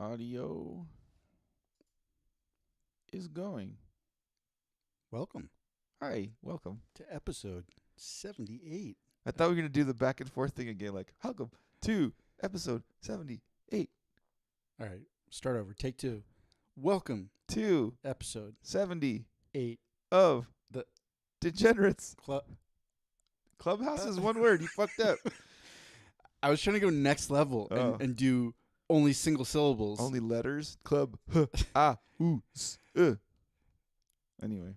Audio is going. Welcome Hi, welcome. to episode 78. I thought we were going to do the back and forth thing again, like, welcome to episode 78 All right, start over. Take two. Welcome to episode 78 of the Degenerates. Club. Clubhouse is one word. You fucked up. I was trying to go next level and do only single syllables. Only letters. Club. Anyway.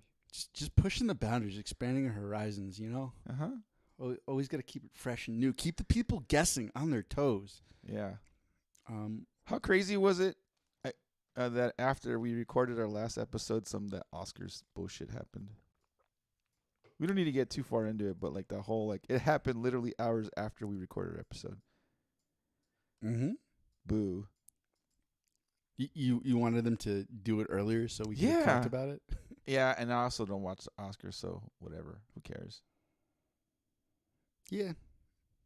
Just pushing the boundaries, expanding our horizons, you know? Uh-huh. Always got to keep it fresh and new. Keep the people guessing on their toes. Yeah. How crazy was it that after we recorded our last episode, some of that Oscars bullshit happened? We don't need to get too far into it, but like the whole, like, it happened literally hours after we recorded our episode. Mm-hmm. Boo. You wanted them to do it earlier so we could have talked about it? Yeah, and I also don't watch the Oscars, so whatever. Who cares? Yeah.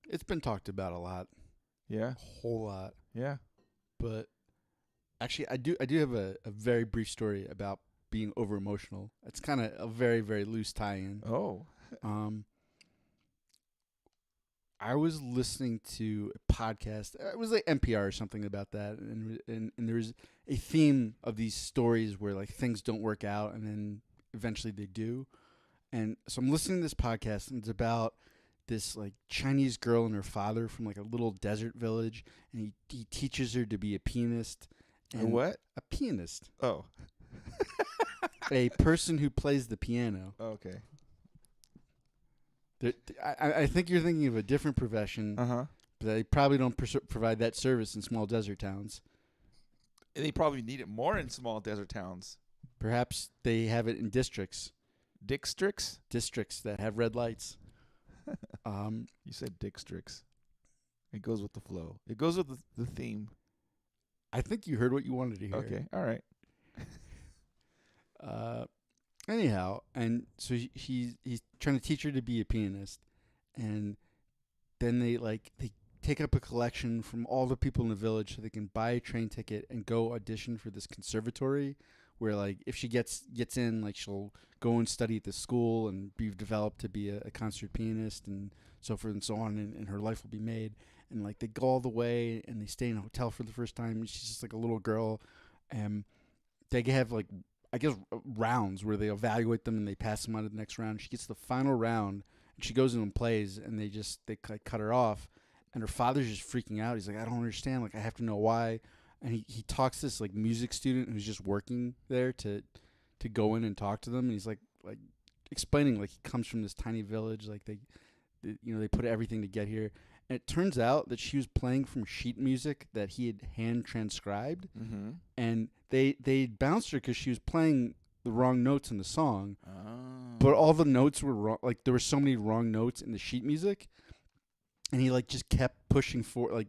It's been talked about a lot. Yeah? A whole lot. Yeah. But actually, I do have a very brief story about being over emotional. It's kind of a very, very loose tie-in. Oh. I was listening to a podcast. It was like NPR or something about that, and there's a theme of these stories where like things don't work out, and then eventually they do. And so I'm listening to this podcast, and it's about this like Chinese girl and her father from like a little desert village, and he teaches her to be a pianist. A what? A pianist. Oh. A person who plays the piano. Okay. I think you're thinking of a different profession, Uh-huh. but they probably don't provide that service in small desert towns. They probably need it more in small desert towns. Perhaps they have it in districts that have red lights. You said districts. It goes with the flow. It goes with the theme. I think you heard what you wanted to hear. Okay, all right. Anyhow, and so he's trying to teach her to be a pianist, and then they take up a collection from all the people in the village so they can buy a train ticket and go audition for this conservatory, where like if she gets in, like she'll go and study at the school and be developed to be a concert pianist and so forth and so on, and her life will be made. And like they go all the way and they stay in a hotel for the first time. She's just like a little girl, and they have like, I guess, rounds where they evaluate them and they pass them on to the next round. She gets to the final round and she goes in and plays, and they cut her off, and her father's just freaking out. He's like, I don't understand. Like, I have to know why. And he talks to this like music student who's just working there to go in and talk to them. And he's like explaining like he comes from this tiny village. Like they put everything to get here. And it turns out that she was playing from sheet music that he had hand transcribed. Mm-hmm. And they bounced her because she was playing the wrong notes in the song. Oh. But all the notes were wrong. Like there were so many wrong notes in the sheet music. And he like just kept pushing for like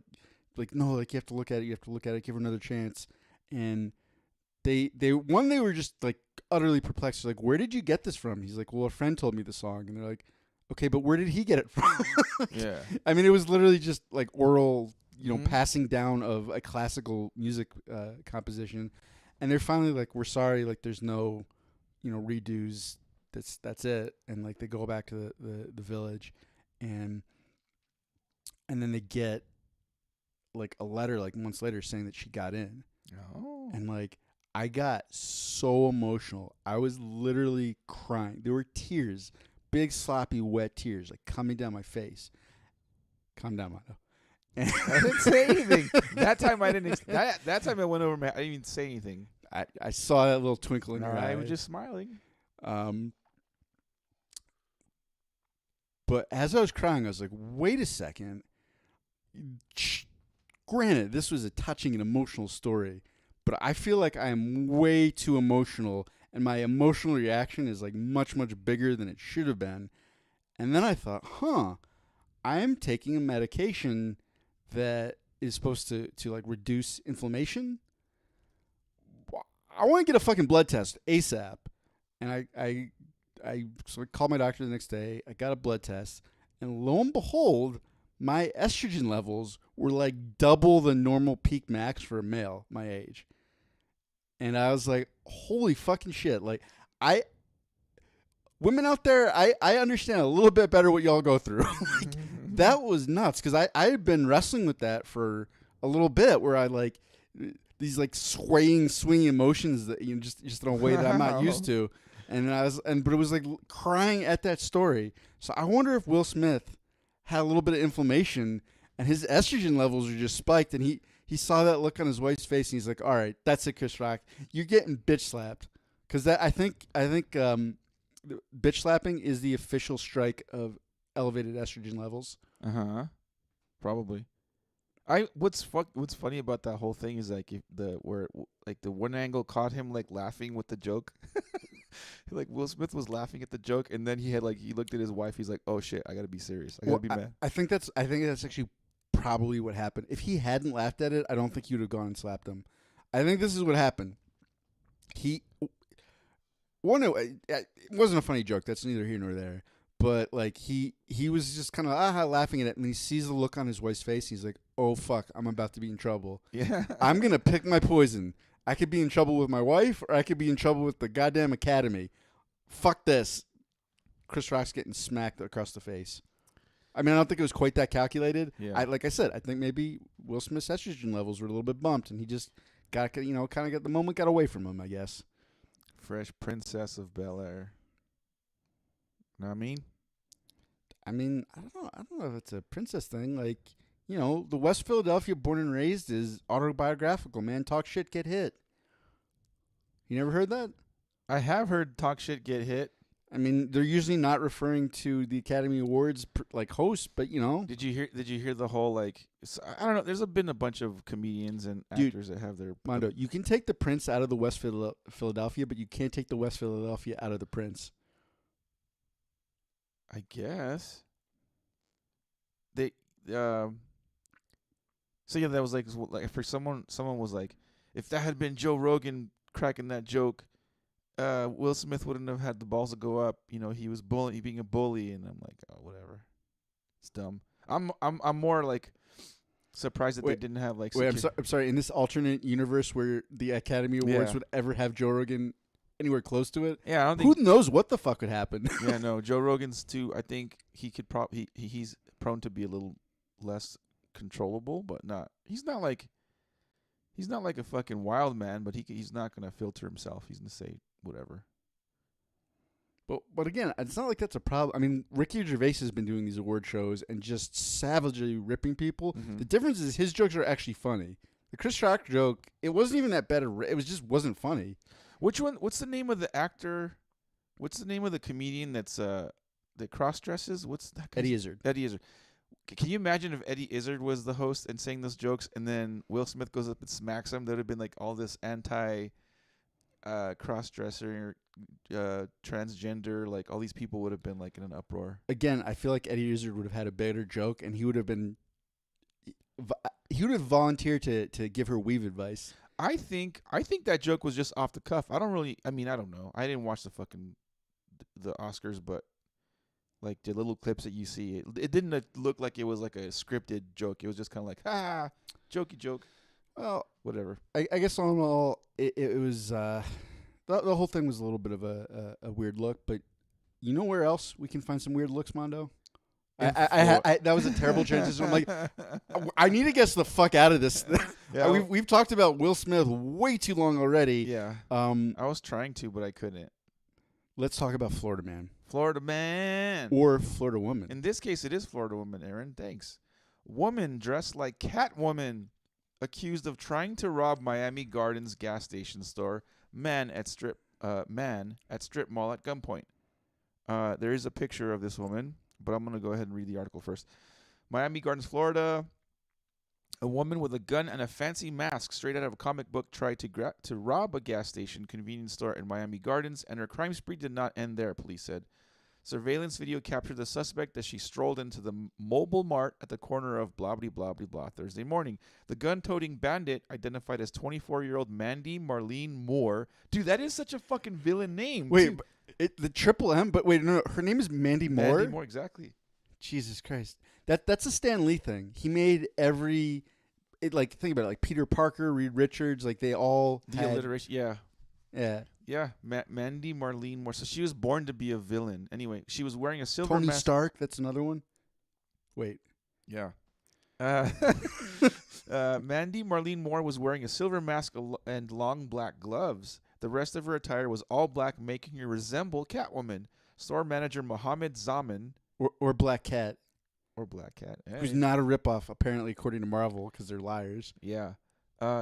no, like you have to look at it, give her another chance. And they were just like utterly perplexed. Like, where did you get this from? He's like, well, a friend told me the song. And they're like, okay, but where did he get it from? Yeah. I mean, it was literally just like oral, passing down of a classical music composition. And they're finally like, we're sorry, like there's no, redos. That's it. And like they go back to the village, and then they get like a letter like months later saying that she got in. Oh. And like I got so emotional. I was literally crying. There were tears. Big, sloppy, wet tears like coming down my face. Calm down, Mono. I didn't say anything. That time I didn't. That time I went over. I didn't even say anything. I saw that little twinkle in your eye. I was just smiling. But as I was crying, I was like, "Wait a second." Granted, this was a touching and emotional story, but I feel like I am way too emotional. And my emotional reaction is like much, much bigger than it should have been. And then I thought, I am taking a medication that is supposed to like reduce inflammation. I want to get a fucking blood test ASAP. And I called my doctor the next day. I got a blood test. And lo and behold, my estrogen levels were like double the normal peak max for a male my age. And I was like, holy fucking shit. Like, women out there, I understand a little bit better what y'all go through. Like, that was nuts because I had been wrestling with that for a little bit where I like these like swinging emotions that just in a way that I'm not used to. And but it was like crying at that story. So I wonder if Will Smith had a little bit of inflammation and his estrogen levels were just spiked, and he saw that look on his wife's face and he's like, all right, that's it, Chris Rock. You're getting bitch slapped. Because I think bitch slapping is the official strike of elevated estrogen levels. Probably. What's funny about that whole thing is like the one angle caught him like laughing with the joke. Like Will Smith was laughing at the joke, and then he looked at his wife. He's like, "Oh shit, I gotta be serious. I gotta be mad." I think that's actually probably what happened. If he hadn't laughed at it, I don't think he would have gone and slapped him. I think this is what happened. It wasn't a funny joke. That's neither here nor there. But like he was just kind of laughing at it, and he sees the look on his wife's face. He's like, "Oh fuck, I'm about to be in trouble. Yeah, I'm gonna pick my poison. I could be in trouble with my wife, or I could be in trouble with the goddamn Academy. Fuck this." Chris Rock's getting smacked across the face. I mean, I don't think it was quite that calculated. Yeah. Like I said, I think maybe Will Smith's estrogen levels were a little bit bumped, and he just got the moment got away from him, I guess. Fresh Princess of Bel-Air. Know what I mean? I don't know if it's a princess thing. Like, the West Philadelphia born and raised is autobiographical, man. Talk shit, get hit. You never heard that? I have heard talk shit, get hit. I mean, they're usually not referring to the Academy Awards like hosts, but Did you hear the whole like? I don't know. There's been a bunch of comedians and actors that have their. Mondo, you can take the Prince out of the West Philadelphia, but you can't take the West Philadelphia out of the Prince. I guess. They So yeah, that was like for someone was like, if that had been Joe Rogan cracking that joke, Will Smith wouldn't have had the balls to go up. He was being a bully, and I'm like, oh, whatever. It's dumb. I'm more like surprised that they didn't have like. Wait, I'm sorry. In this alternate universe where the Academy Awards would ever have Joe Rogan anywhere close to it, yeah, I don't think. Who knows what the fuck would happen? Yeah, no, Joe Rogan's too. I think he could he's prone to be a little less controllable, but not. He's not like a fucking wild man, but he's not gonna filter himself. He's gonna say whatever. But again, it's not like that's a problem. I mean, Ricky Gervais has been doing these award shows and just savagely ripping people. Mm-hmm. The difference is his jokes are actually funny. The Chris Rock joke, it wasn't even that bad. It just wasn't funny. Which one? What's the name of the actor? What's the name of the comedian that cross dresses? What's that? Eddie Izzard. Eddie Izzard. Can you imagine if Eddie Izzard was the host and saying those jokes, and then Will Smith goes up and smacks him? There would have been like all this anti cross-dresser, transgender, like all these people would have been like in an uproar. Again, I feel like Eddie Izzard would have had a better joke, and he would have volunteered to give her weave advice. I think that joke was just off the cuff. I don't know. I didn't watch the Oscars, but like the little clips that you see, it didn't look like it was like a scripted joke. It was just kind of like, jokey joke. Well, whatever. I guess all in all, it was the whole thing was a little bit of a weird look. But you know where else we can find some weird looks, Mondo? That was a terrible transition. I'm like, I need to get the fuck out of this. Yeah, we've talked about Will Smith way too long already. Yeah. I was trying to, but I couldn't. Let's talk about Florida Man. Florida Man. Or Florida Woman. In this case, it is Florida Woman, Aaron. Thanks. Woman dressed like Catwoman, accused of trying to rob Miami Gardens gas station store. Man at strip mall at gunpoint. There is a picture of this woman, but I'm gonna go ahead and read the article first. Miami Gardens, Florida. A woman with a gun and a fancy mask straight out of a comic book tried to rob a gas station convenience store in Miami Gardens, and her crime spree did not end there, police said. Surveillance video captured the suspect as she strolled into the mobile mart at the corner of blah, blah, blah, blah, blah Thursday morning. The gun-toting bandit, identified as 24-year-old Mandy Marlene Moore. Dude, that is such a fucking villain name. Wait, the triple M? But wait, no, her name is Mandy Moore? Mandy Moore, exactly. Jesus Christ. That's a Stan Lee thing. He made like think about it, like Peter Parker, Reed Richards, like they all The had, alliteration. Yeah. yeah. Yeah. Mandy Marlene Moore. So she was born to be a villain. Anyway, she was wearing a silver Tony mask. Stark, that's another one. Wait. Yeah. Uh, Mandy Marlene Moore was wearing a silver mask and long black gloves. The rest of her attire was all black, making her resemble Catwoman. Store manager Mohammed Zaman, Or Black Cat, or Black Cat, who's hey, not a ripoff, apparently, according to Marvel, because they're liars. yeah,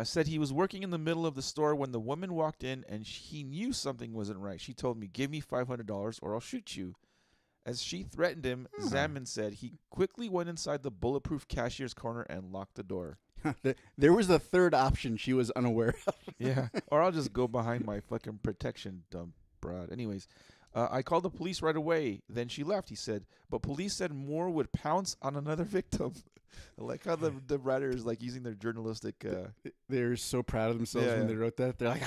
said he was working in the middle of the store when the woman walked in and he knew something wasn't right. She told me, "Give me $500 or I'll shoot you." As she threatened him, Zaman said he quickly went inside the bulletproof cashier's corner and locked the door. There was a third option she was unaware of. Yeah, or I'll just go behind my fucking protection, dumb broad. Anyways, I called the police right away. Then she left, he said. But police said Moore would pounce on another victim. I like how the writer is like using their journalistic. They're so proud of themselves Yeah, when yeah. they wrote that. They're like,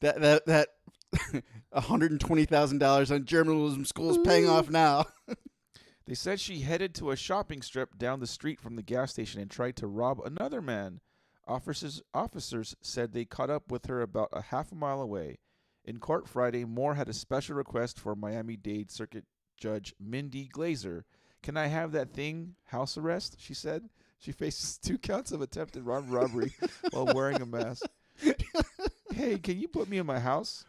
that $120,000 on journalism school is paying off now. They said she headed to a shopping strip down the street from the gas station and tried to rob another man. Officers said they caught up with her about a half a mile away. In court Friday, Moore had a special request for Miami-Dade Circuit Judge Mindy Glazer. "Can I have that thing, house arrest?" she said. She faces 2 counts of attempted robbery while wearing a mask. "Hey, can you put me in my house?"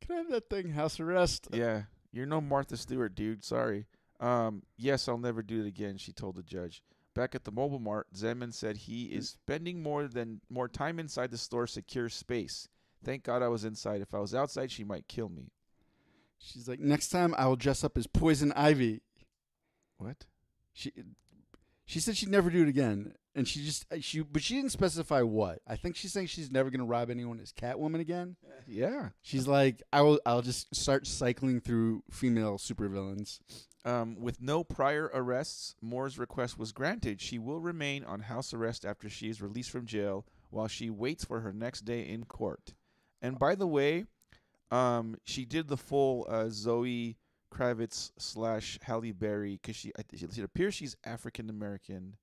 Can I have that thing, house arrest? "Yeah, you're no Martha Stewart, dude. Sorry." "Yes, I'll never do it again," she told the judge. Back at the Mobile Mart, Zeman said he is spending more time inside the store's secure space. "Thank God I was inside. If I was outside, she might kill me." She's like, next time I will dress up as Poison Ivy. What? She said she'd never do it again, and but she didn't specify what. I think she's saying she's never gonna rob anyone as Catwoman again. Yeah. She's like, I'll just start cycling through female supervillains. With no prior arrests, Moore's request was granted. She will remain on house arrest after she is released from jail while she waits for her next day in court. And by the way, she did the full Zoe Kravitz / Halle Berry because it appears she's African American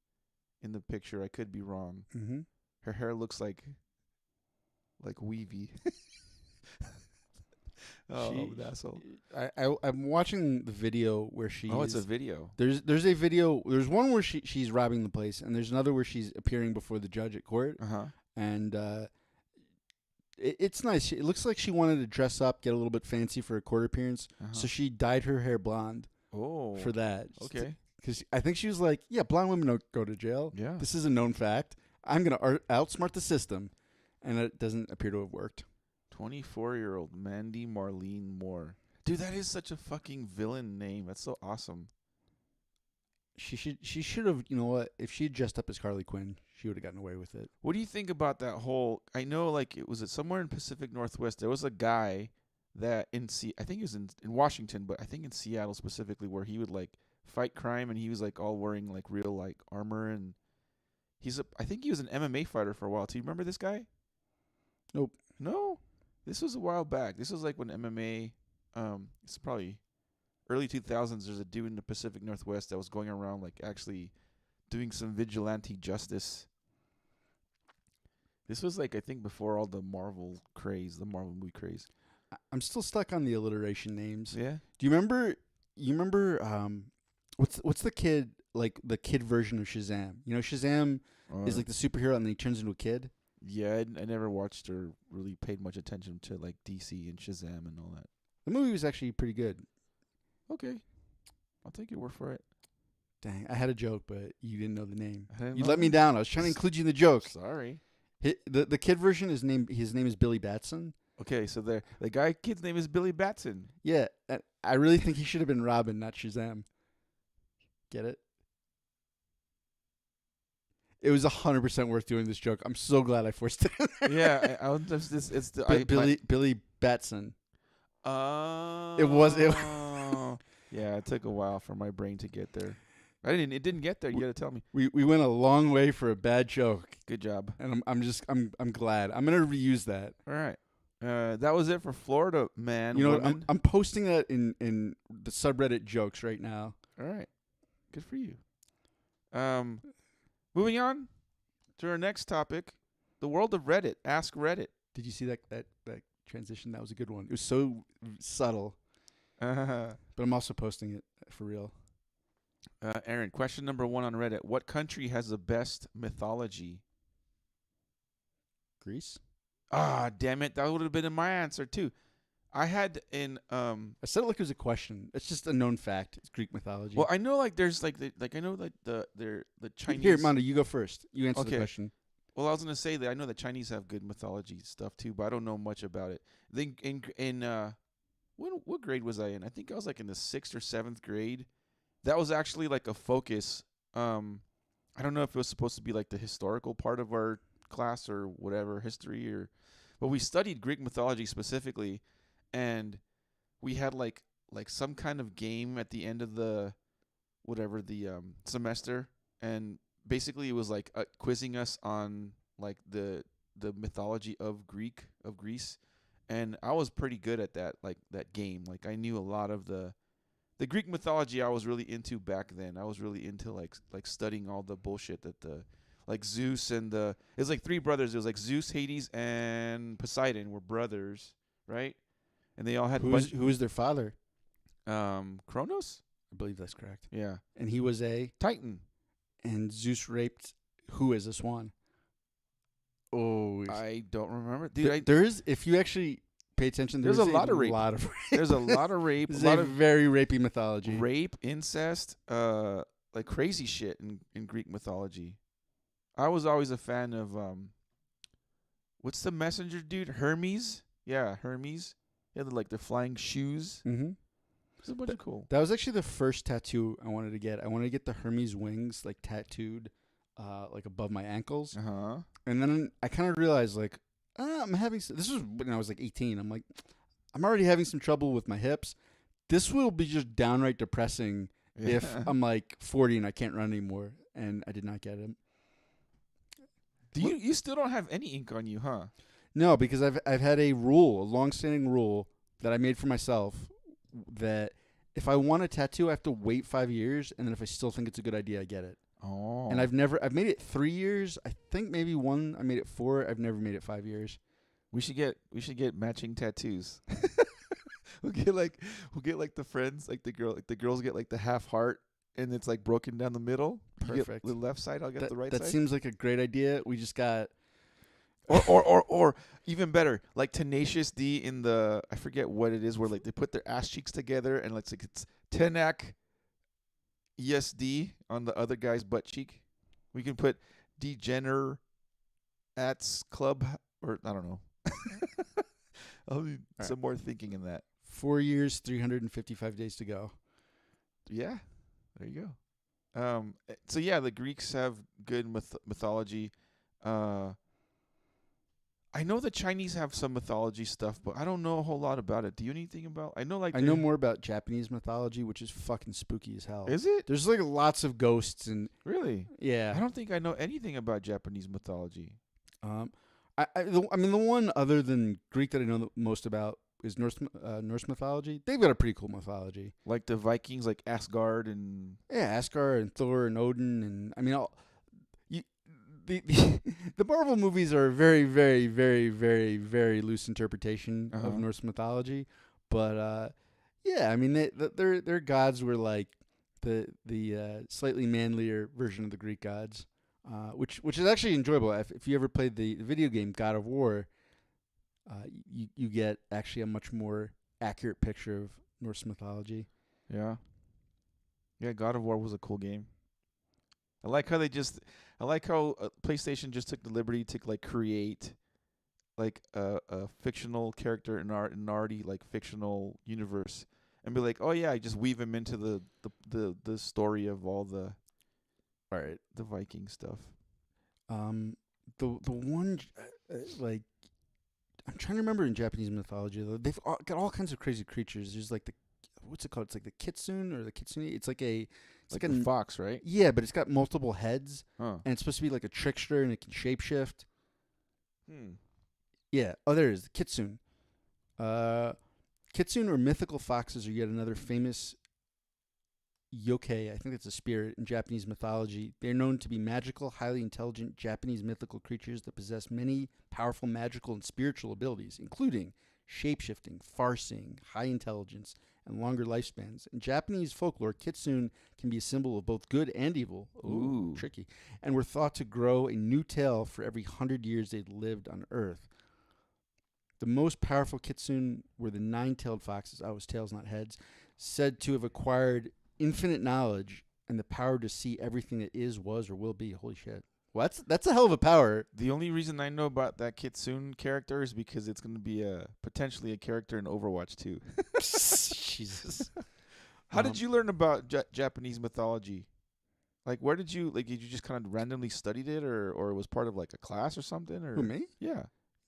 in the picture. I could be wrong. Mm-hmm. Her hair looks like weavy. Oh, that's all. I'm watching the video where she. Oh, it's a video. There's a video. There's one where she's robbing the place, and there's another where she's appearing before the judge at court. And it's nice. It looks like she wanted to dress up, get a little bit fancy for a court appearance. So she dyed her hair blonde. Oh, for that. Okay. Because I think she was like, yeah, blonde women don't go to jail. Yeah. This is a known fact. I'm going to outsmart the system. And it doesn't appear to have worked. 24-year-old Mandy Marlene Moore. Dude, that is such a fucking villain name. That's so awesome. She should have, you know what? If she had dressed up as Harley Quinn, she would have gotten away with it. What do you think about that whole? I know, like, it was somewhere in Pacific Northwest. There was a guy that I think he was in Washington, but I think in Seattle specifically, where he would like fight crime, and he was like all wearing like real like armor, and I think he was an MMA fighter for a while. Do you remember this guy? Nope. No, this was a while back. This was like when MMA. It's probably early 2000s. There's a dude in the Pacific Northwest that was going around like actually doing some vigilante justice. This was like, I think, before all the Marvel movie craze. I'm still stuck on the alliteration names. Yeah. Do you remember? What's the kid, like the kid version of Shazam? You know, Shazam is like the superhero, and then he turns into a kid. Yeah, I never watched or really paid much attention to like DC and Shazam and all that. The movie was actually pretty good. Okay, I'll take your word for it. Dang, I had a joke, but you didn't know the name. You let me down. I was trying to include you in the joke. Sorry. The kid version, his name is Billy Batson. Okay, so the kid's name is Billy Batson. Yeah, I really think he should have been Robin, not Shazam. Get it? It was 100% worth doing this joke. I'm so glad I forced it in there. Yeah, I was just it's the Billy Batson. Oh. It was. Yeah, it took a while for my brain to get there. It didn't get there. You got to tell me. We went a long way for a bad joke. Good job. And I'm glad. I'm gonna reuse that. All right. That was it for Florida man. You know what? I'm posting that in the subreddit jokes right now. All right. Good for you. Moving on to our next topic, the world of Reddit. Ask Reddit. Did you see that transition? That was a good one. It was so subtle, but I'm also posting it for real. Aaron, question number 1 on Reddit. What country has the best mythology? Greece? Ah, damn it. That would have been my answer, too. I had in I said it like it was a question. It's just a known fact. It's Greek mythology. well, I know like there's like I know like the Chinese. Here, Mondo, you go first. You answer the Okay. question. Well, I was gonna say that I know the Chinese have good mythology stuff too, but I don't know much about it. Then in what grade was I in? I think I was like in the 6th or 7th grade. That was actually like a focus. I don't know if it was supposed to be like the historical part of our class or whatever, history but we studied Greek mythology specifically, and we had like some kind of game at the end of the semester, and basically it was like quizzing us on like the mythology of Greece, and I was pretty good at that game. Like I knew a lot of the Greek mythology. I was really into back then. I was really into like studying all the bullshit that like Zeus and it was like 3 brothers. It was like Zeus, Hades, and Poseidon were brothers, right? And they all had Who was their father? Kronos? I believe that's correct. Yeah. And he was a Titan. and Zeus raped who as a swan? Oh, I don't remember. Dude, there is, if you actually pay attention, There's a lot of rape. rape. there's a lot of rape, This a is lot a of very rapey mythology. rape, incest, like crazy shit in Greek mythology. I was always a fan of what's the messenger dude? Hermes? Yeah, Hermes. He had like the flying shoes. Mm-hmm. It's a bunch of cool. That was actually the first tattoo I wanted to get. I wanted to get the Hermes wings like tattooed like above my ankles. Uh-huh. And then I kind of realized like I'm having this was when I was like 18. I'm like I'm already having some trouble with my hips. This will be just downright depressing if I'm like 40 and I can't run anymore, and I did not get it. You still don't have any ink on you, huh? No, because I've had a long-standing rule that I made for myself that if I want a tattoo, I have to wait 5 years, and then if I still think it's a good idea, I get it. Oh. And I've made it 3 years. I think maybe one I made it 4. I've never made it 5 years. We should get matching tattoos. we'll get like the friends, like the girls get like the half heart, and it's like broken down the middle. You get Perfect. the left side, I'll get the right That side. seems like a great idea. We just got Or even better, like Tenacious D in the, I forget what it is, where like they put their ass cheeks together and it's Tenac ESD on the other guy's butt cheek. We can put Degener Ats Club, or I don't know. I'll need some more thinking in that. 4 years, 355 days to go. Yeah, there you go. So yeah, the Greeks have good mythology. I know the Chinese have some mythology stuff, but I don't know a whole lot about it. Do you know anything about? I know I know more about Japanese mythology, which is fucking spooky as hell. Is it? There's like lots of ghosts and Really? yeah. I don't think I know anything about Japanese mythology. I mean the one other than Greek that I know the most about is Norse mythology. They've got a pretty cool mythology. Like the Vikings, like Asgard and Yeah, Asgard and Thor and Odin, and I mean the Marvel movies are a very, very, very, very, very loose interpretation of Norse mythology, but yeah, I mean their gods were like the slightly manlier version of the Greek gods, which is actually enjoyable. If you ever played the video game God of War, you get actually a much more accurate picture of Norse mythology. yeah, God of War was a cool game. I like how PlayStation just took the liberty to like create like a fictional character in our already like fictional universe, and be like, oh yeah, I just weave him into the story of all the Viking stuff. The one like I'm trying to remember in Japanese mythology though, they've got all kinds of crazy creatures. There's like what's it called? It's like the kitsune or the kitsune. It's like a fox, right? Yeah, but it's got multiple heads, Huh. and it's supposed to be like a trickster, and it can shapeshift. Hmm. Yeah. Oh, there it is. Kitsune. Kitsune or mythical foxes are yet another famous yokai. I think that's a spirit in Japanese mythology. They're known to be magical, highly intelligent Japanese mythical creatures that possess many powerful magical and spiritual abilities, including shape-shifting, far-seeing, high intelligence, and longer lifespans. In Japanese folklore, kitsune can be a symbol of both good and evil. Ooh, tricky. And were thought to grow a new tail for every 100 years they'd lived on Earth. The most powerful kitsune were the nine-tailed foxes. Oh, it was tails, not heads. Said to have acquired infinite knowledge and the power to see everything that is, was, or will be. Holy shit. Well, that's a hell of a power. The only reason I know about that Kitsune character is because it's going to be potentially a character in Overwatch 2. Jesus. How did you learn about Japanese mythology? Like, where did you just kind of randomly studied it, or it was part of like a class or something? Or Who, me? Yeah.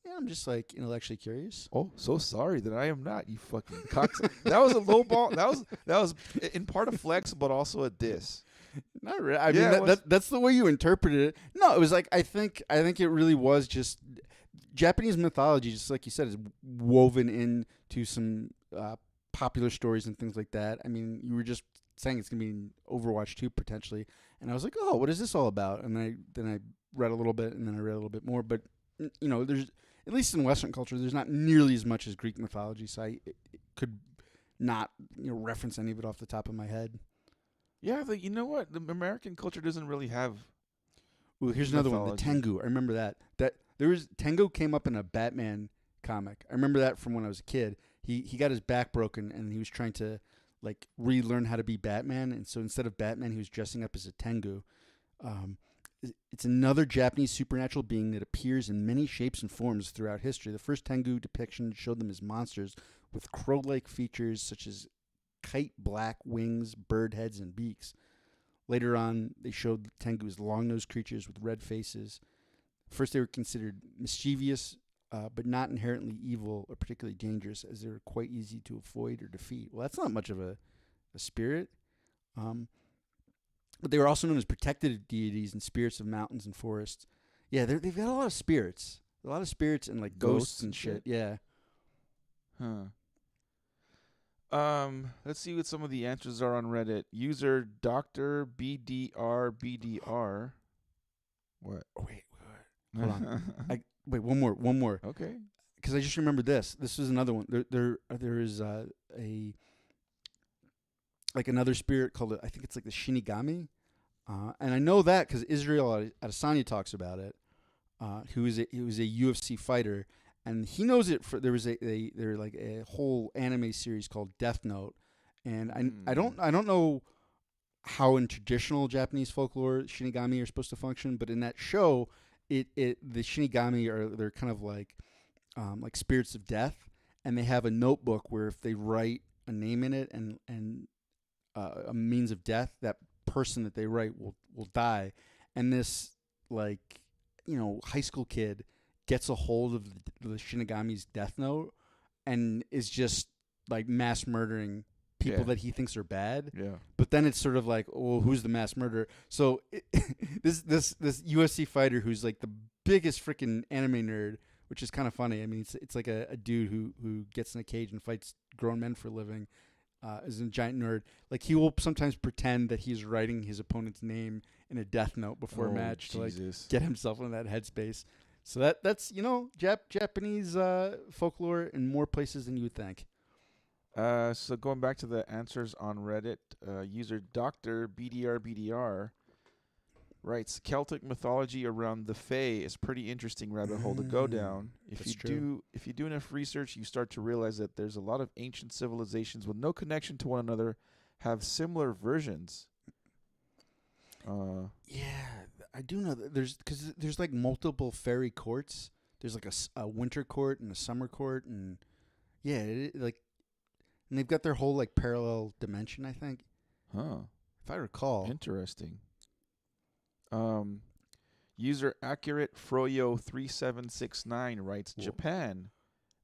Yeah, I'm just like intellectually curious. Oh, so sorry that I am not, you fucking cocks. That was a low ball. That was in part a flex, but also a diss. Not really. I mean, that's the way you interpreted it. No, it was like I think it really was just Japanese mythology, just like you said, is woven into some popular stories and things like that. I mean, you were just saying it's gonna be in Overwatch 2 potentially, and I was like, oh, what is this all about? And then I read a little bit, and then I read a little bit more. But there's, at least in Western culture, there's not nearly as much as Greek mythology, so I could not reference any of it off the top of my head. Yeah, you know what? The American culture doesn't really have. Ooh, here's another one, the Tengu. I remember that. Tengu came up in a Batman comic. I remember that from when I was a kid. He got his back broken and he was trying to like relearn how to be Batman, and so instead of Batman, he was dressing up as a Tengu. It's another Japanese supernatural being that appears in many shapes and forms throughout history. The first Tengu depiction showed them as monsters with crow-like features such as kite black wings, bird heads, and beaks. Later on, they showed the Tengu as long-nosed creatures with red faces. First, they were considered mischievous, but not inherently evil or particularly dangerous, as they were quite easy to avoid or defeat. Well, that's not much of a spirit. But they were also known as protected deities and spirits of mountains and forests. Yeah, they've got a lot of spirits. A lot of spirits and like ghosts and shit. Yeah. Huh. Let's see what some of the answers are on Reddit. User Dr. BDR. What? Oh, wait. Hold on. Wait, one more. Okay. Because I just remembered this. This is another one. There is another spirit called, I think it's like the Shinigami. And I know that because Israel Adesanya talks about it. Who was a UFC fighter. And he knows it. There was a whole anime series called Death Note, and I don't know how in traditional Japanese folklore Shinigami are supposed to function, but in that show, the Shinigami they're kind of like spirits of death, and they have a notebook where if they write a name in it and a means of death, that person that they write will die, and this high school kid gets a hold of the Shinigami's death note and is just like mass murdering people that he thinks are bad. Yeah. But then it's sort of like, oh, who's the mass murderer? So this UFC fighter who's like the biggest freaking anime nerd, which is kind of funny. I mean, it's like a dude who gets in a cage and fights grown men for a living. Is a giant nerd. Like he will sometimes pretend that he's writing his opponent's name in a death note before a match to like get himself in that headspace. So that's Japanese folklore in more places than you would think. So going back to the answers on Reddit, user Dr. BDR writes, Celtic mythology around the Fae is pretty interesting rabbit hole to go down. If you do enough research, you start to realize that there's a lot of ancient civilizations with no connection to one another have similar versions. Yeah, I do know that there's like multiple fairy courts. There's like a winter court and a summer court, and and they've got their whole like parallel dimension, I think. Huh. If I recall. Interesting. User Accurate Froyo 3769 writes, Whoa. Japan.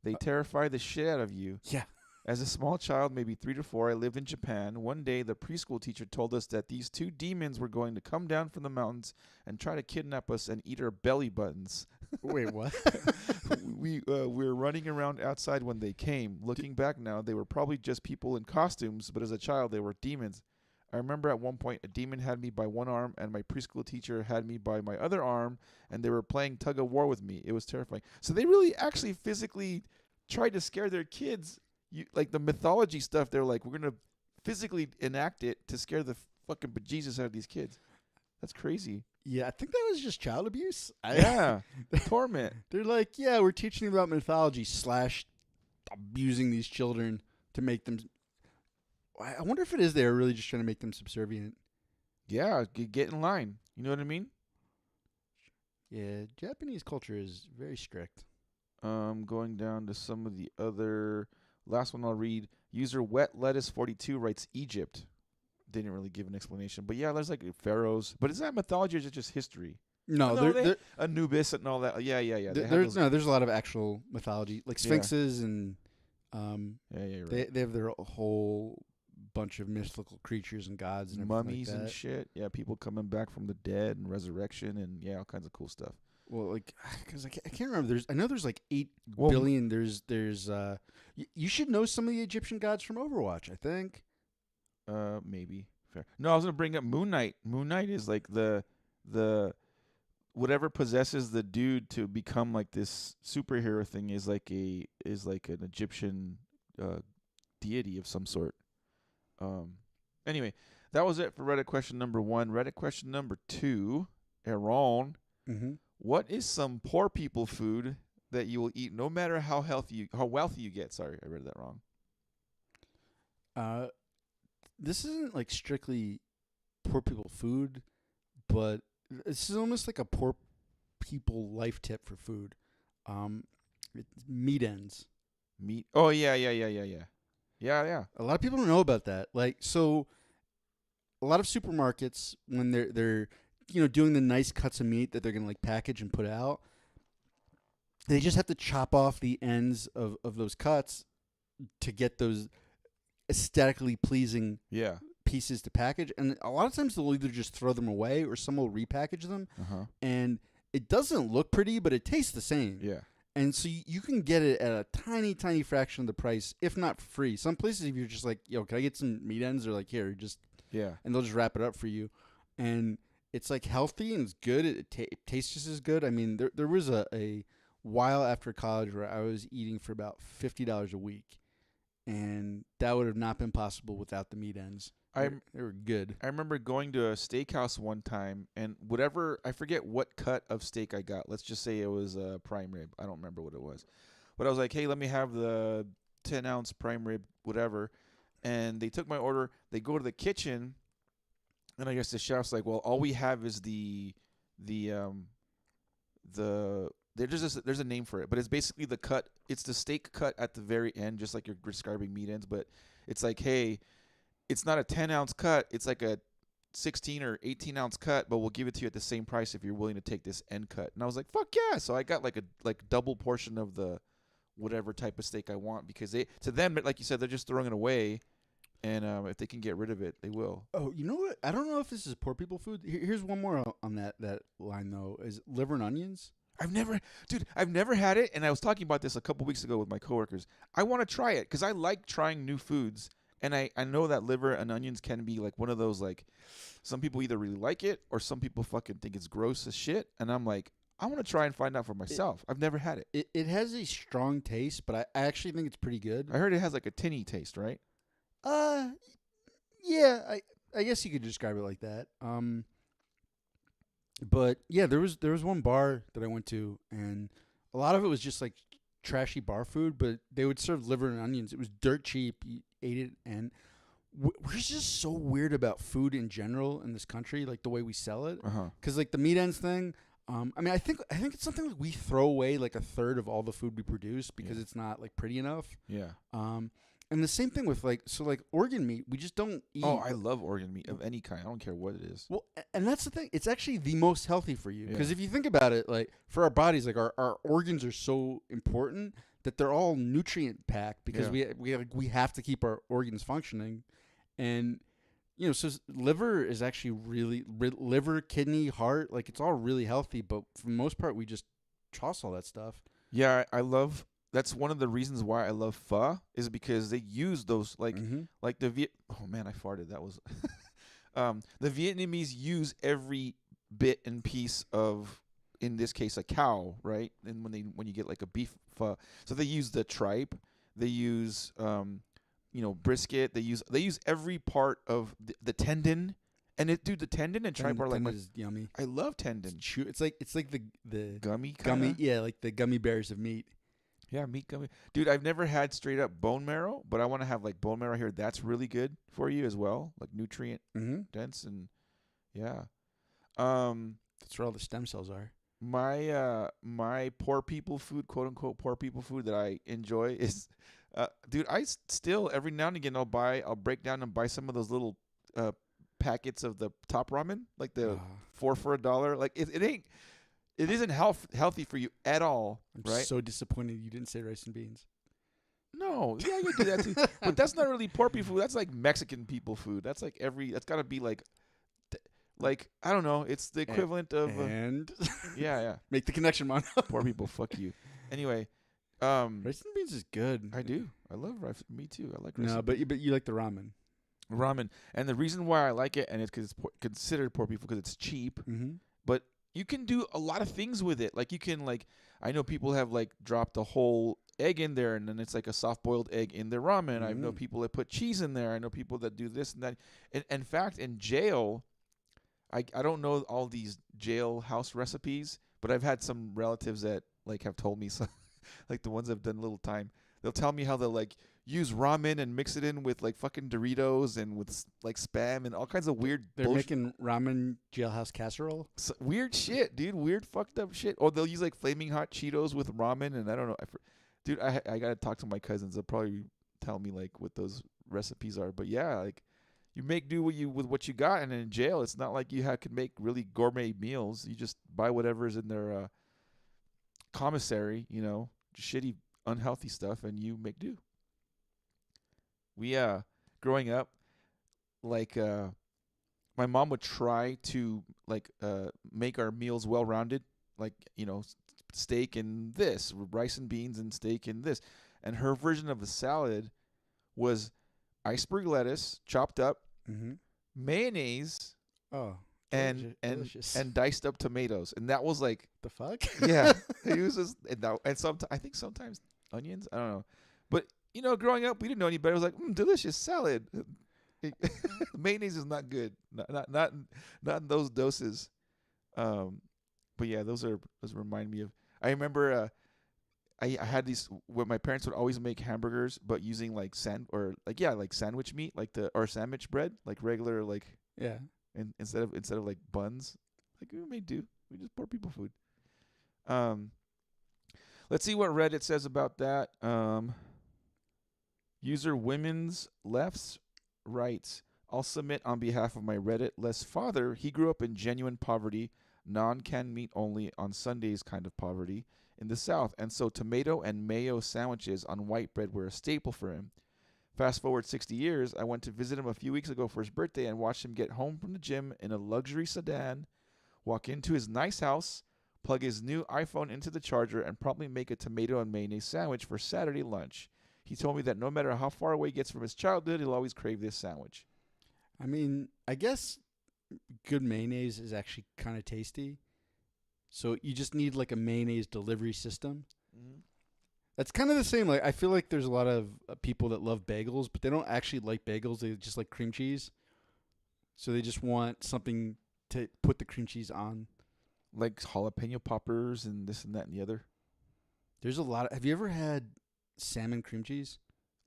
They terrify the shit out of you. Yeah. As a small child, maybe 3 to 4, I lived in Japan. One day, the preschool teacher told us that these 2 demons were going to come down from the mountains and try to kidnap us and eat our belly buttons. Wait, what? we were running around outside when they came. Looking back now, they were probably just people in costumes, but as a child, they were demons. I remember at one point a demon had me by one arm and my preschool teacher had me by my other arm, and they were playing tug of war with me. It was terrifying. So they really actually physically tried to scare their kids. Like the mythology stuff, they're like, we're going to physically enact it to scare the fucking bejesus out of these kids. That's crazy. Yeah, I think that was just child abuse. Yeah, torment. They're like, yeah, we're teaching them about mythology / abusing these children to make them. I wonder if it is they're really just trying to make them subservient. Yeah, get in line. You know what I mean? Yeah, Japanese culture is very strict. Going down to some of the other. Last one I'll read. User Wet Lettuce 42 writes Egypt. They didn't really give an explanation, but yeah, there's like pharaohs. But is that mythology or is it just history? No, Anubis and all that. Yeah. There's a lot of actual mythology, like sphinxes and you're right. They have their whole bunch of mythical creatures and gods and mummies like and shit. Yeah, people coming back from the dead and resurrection and all kinds of cool stuff. Well, like, because I can't remember. I know there's like 8 billion. There's you should know some of the Egyptian gods from Overwatch, I think. Maybe. Fair. No, I was gonna bring up Moon Knight. Moon Knight is like the whatever possesses the dude to become like this superhero thing is like an Egyptian deity of some sort. Anyway, that was it for Reddit question number 1. Reddit question number 2, Aaron. Mm-hmm. What is some poor people food that you will eat no matter how wealthy you get? Sorry, I read that wrong. This isn't like strictly poor people food, but this is almost like a poor people life tip for food. Meat ends. Meat. Oh yeah. Yeah. A lot of people don't know about that. Like, so a lot of supermarkets, when they're doing the nice cuts of meat that they're gonna like package and put out, they just have to chop off the ends of those cuts to get those aesthetically pleasing pieces to package. And a lot of times they'll either just throw them away or some will repackage them. And it doesn't look pretty, but it tastes the same. Yeah. And so you can get it at a tiny, tiny fraction of the price, if not for free. Some places, if you're just like, yo, can I get some meat ends? They're like, here, and they'll just wrap it up for you. And it's like healthy and it's good. It tastes just as good. I mean, there was a while after college where I was eating for about $50 a week. And that would have not been possible without the meat ends. They were good. I remember going to a steakhouse one time, and I forget what cut of steak I got. Let's just say it was a prime rib. I don't remember what it was. But I was like, hey, let me have the 10-ounce prime rib, whatever. And they took my order. They go to the kitchen, and I guess the chef's like, well, all we have is there's a name for it, but it's basically the cut. It's the steak cut at the very end, just like you're describing meat ends. But it's like, hey, it's not a 10-ounce cut. It's like a 16 or 18-ounce cut, but we'll give it to you at the same price if you're willing to take this end cut. And I was like, fuck yeah! So I got like a double portion of the whatever type of steak I want, because to them, like you said, they're just throwing it away. And if they can get rid of it, they will. Oh, you know what? I don't know if this is poor people food. Here's one more on that line, though, is liver and onions. I've never had it, and I was talking about this a couple weeks ago with my coworkers. I want to try it because I like trying new foods, and I know that liver and onions can be like one of those, like, some people either really like it or some people fucking think it's gross as shit, and I'm like, I want to try and find out for myself. I've never had it. It has a strong taste, but I actually think it's pretty good. I heard it has like a tinny taste, right? Yeah, I guess you could describe it like that. But yeah, there was one bar that I went to, and a lot of it was just like trashy bar food, but they would serve liver and onions. It was dirt cheap. You ate it, and we're just so weird about food in general in this country, like the way we sell it. Because like the meat ends thing, I mean, I think it's something like we throw away like a third of all the food we produce because it's not like pretty enough. Yeah. And the same thing with like organ meat, we just don't eat. Oh, I love organ meat of any kind. I don't care what it is. Well, and that's the thing. It's actually the most healthy for you, because if you think about it, like for our bodies, like our organs are so important that they're all nutrient packed, because we have to keep our organs functioning. And so liver is actually really liver, kidney, heart, like it's all really healthy, but for the most part we just toss all that stuff. Yeah, I love. That's one of the reasons why I love pho, is because they use those like the oh man, I farted. That was The Vietnamese use every bit and piece of, in this case, a cow, right? And when you get like a beef pho, so they use the tripe, they use brisket, they use every part of the tendon, and the tendon and tripe are like Tendon is yummy. I love tendon. It's like the Gummy gummy, yeah, like the gummy bears of meat. Yeah, meat gummy. Dude, I've never had straight up bone marrow, but I want to have like bone marrow here. That's really good for you as well, like nutrient Mm-hmm. dense and yeah. Um, That's where all the stem cells are. my poor people food, quote unquote poor people food that I enjoy is, dude, still every now and again I'll break down and buy some of those little packets of the top ramen, like the 4 for $1. Like it isn't healthy for you at all, I'm right? so disappointed you didn't say rice and beans. No, yeah, you do that too. But that's not really poor people food. That's like Mexican people food. That's like that's got to be like I don't know. It's the equivalent of and yeah. make the connection, man. Poor people, fuck you. Anyway, Rice and beans is good. I do. I love rice. Me too. I like rice. No, but you like the ramen. Ramen, and the reason why I like it, and it's because it's considered poor people because it's cheap. Mm-hmm. But you can do a lot of things with it. Like you can I know people have like dropped a whole egg in there, and then it's like a soft boiled egg in their ramen. I know people that put cheese in there. I know people that do this and that. In fact, in jail, I don't know all these jailhouse recipes, but I've had some relatives that like have told me some, like the ones that have done a little time. They'll tell me how they'll like use ramen and mix it in with like fucking Doritos and with like Spam and all kinds of weird. They're making ramen jailhouse casserole. Weird shit, dude. Weird fucked up shit. Or they'll use like flaming hot Cheetos with ramen, and I don't know. Dude, I gotta talk to my cousins. They'll probably tell me like what those recipes are. But yeah, like you make do with what you got, and in jail, it's not like you could make really gourmet meals. You just buy whatever's in their commissary, shitty, unhealthy stuff, and you make do. We growing up, like my mom would try to like make our meals well rounded, like steak and this, rice and beans and steak and this, and her version of the salad was iceberg lettuce chopped up, mayonnaise, and diced up tomatoes, and that was like the fuck. Yeah, it was just and I think sometimes onions. I don't know, but growing up we didn't know any better. It was like delicious salad. Mayonnaise is not good, not in those doses. But yeah, those remind me of. I remember I had these where my parents would always make hamburgers, but using like sandwich meat, or sandwich bread, like regular yeah, and instead of like buns, like we made do. We just poor people food. Let's see what Reddit says about that. User Women's Lefts writes, I'll submit on behalf of my Reddit-less father. He grew up in genuine poverty, non-canned meat only on Sundays kind of poverty in the South, and so tomato and mayo sandwiches on white bread were a staple for him. Fast forward 60 years, I went to visit him a few weeks ago for his birthday and watched him get home from the gym in a luxury sedan, walk into his nice house, plug his new iPhone into the charger, and probably make a tomato and mayonnaise sandwich for Saturday lunch. He told me that no matter how far away he gets from his childhood, he'll always crave this sandwich. I mean, I guess good mayonnaise is actually kind of tasty. So you just need like a mayonnaise delivery system. Mm-hmm. That's kind of the same. Like I feel like there's a lot of people that love bagels, but they don't actually like bagels. They just like cream cheese. So they just want something to put the cream cheese on. Like jalapeno poppers and this and that and the other. There's a lot. Have you ever had salmon cream cheese?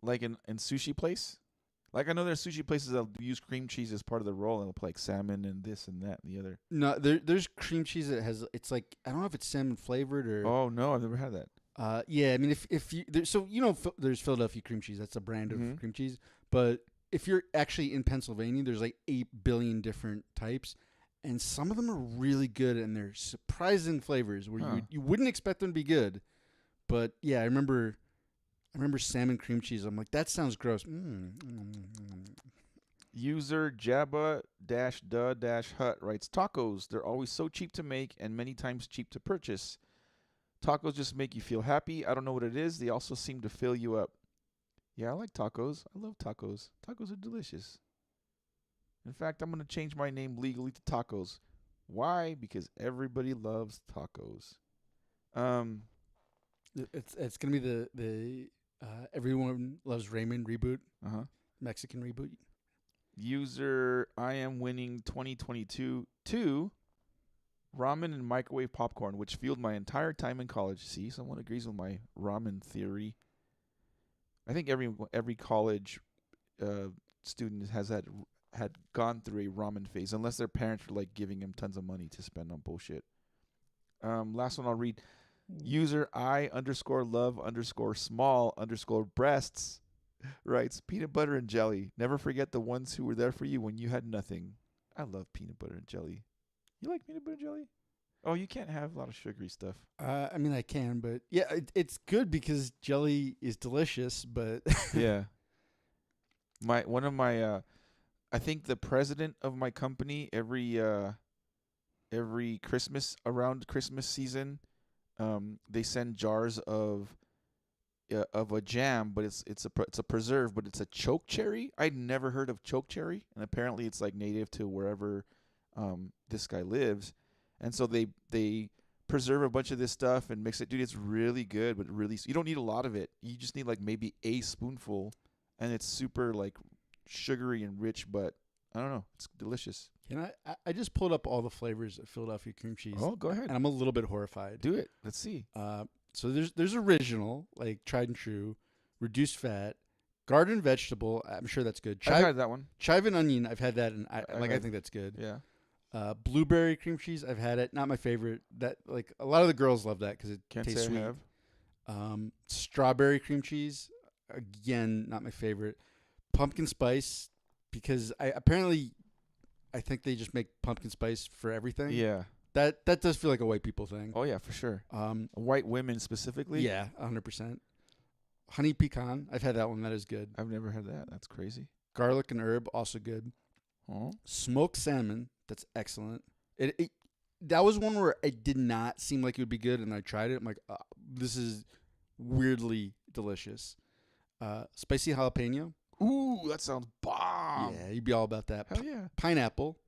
Like in sushi place? Like I know there's sushi places that use cream cheese as part of the roll, and they'll put like salmon and this and that and the other. No, there's cream cheese that has. It's like I don't know if it's salmon flavored or. Oh no, I've never had that. Yeah, I mean if you there's Philadelphia cream cheese. That's a brand of cream cheese. But if you're actually in Pennsylvania, there's like 8 billion different types, and some of them are really good, and they're surprising flavors where you wouldn't expect them to be good. But yeah, I remember salmon cream cheese. I'm like, that sounds gross. User Jabba-da-hut writes, tacos. They're always so cheap to make and many times cheap to purchase. Tacos just make you feel happy. I don't know what it is. They also seem to fill you up. Yeah, I like tacos. I love tacos. Tacos are delicious. In fact, I'm gonna change my name legally to Tacos. Why? Because everybody loves tacos. Um. It's gonna be the Everyone Loves Raymond reboot, Uh huh. Mexican reboot. User I am winning 2022 2 ramen and microwave popcorn, which fueled my entire time in college. See, someone agrees with my ramen theory. I think every college student had gone through a ramen phase, unless their parents were like giving them tons of money to spend on bullshit. Last one I'll read. User I underscore love underscore small underscore breasts writes peanut butter and jelly. Never forget the ones who were there for you when you had nothing. I love peanut butter and jelly. You like peanut butter and jelly? Oh, you can't have a lot of sugary stuff. I mean, I can, but yeah, it's good because jelly is delicious. But Yeah. I think the president of my company every Christmas around Christmas season, they send jars of a jam, but it's a preserve, but it's a choke cherry. I'd never heard of choke cherry, and apparently it's like native to wherever this guy lives, and so they preserve a bunch of this stuff and mix it. Dude, it's really good, but really you don't need a lot of it. You just need like maybe a spoonful, and it's super like sugary and rich, but I don't know, it's delicious. Can I just pulled up all the flavors of Philadelphia cream cheese. Oh, go ahead. And I'm a little bit horrified. Do it. Let's see. So there's original, like tried and true, reduced fat, garden vegetable. I'm sure that's good. I've had that one. Chive and onion. I've had that, and I had- think that's good. Yeah. Blueberry cream cheese. I've had it. Not my favorite. That like a lot of the girls love that because it Can't tastes say sweet. I have. Strawberry cream cheese. Again, not my favorite. Pumpkin spice because I think they just make pumpkin spice for everything. Yeah. That does feel like a white people thing. Oh yeah, for sure. White women specifically. Yeah, 100%. Honey pecan. I've had that one. That is good. I've never had that. That's crazy. Garlic and herb. Also good. Oh. Smoked salmon. That's excellent. That was one where it did not seem like it would be good, and I tried it. I'm like, this is weirdly delicious. Spicy jalapeno. Ooh, that sounds bomb. Yeah, you'd be all about that. Hell yeah. Pineapple.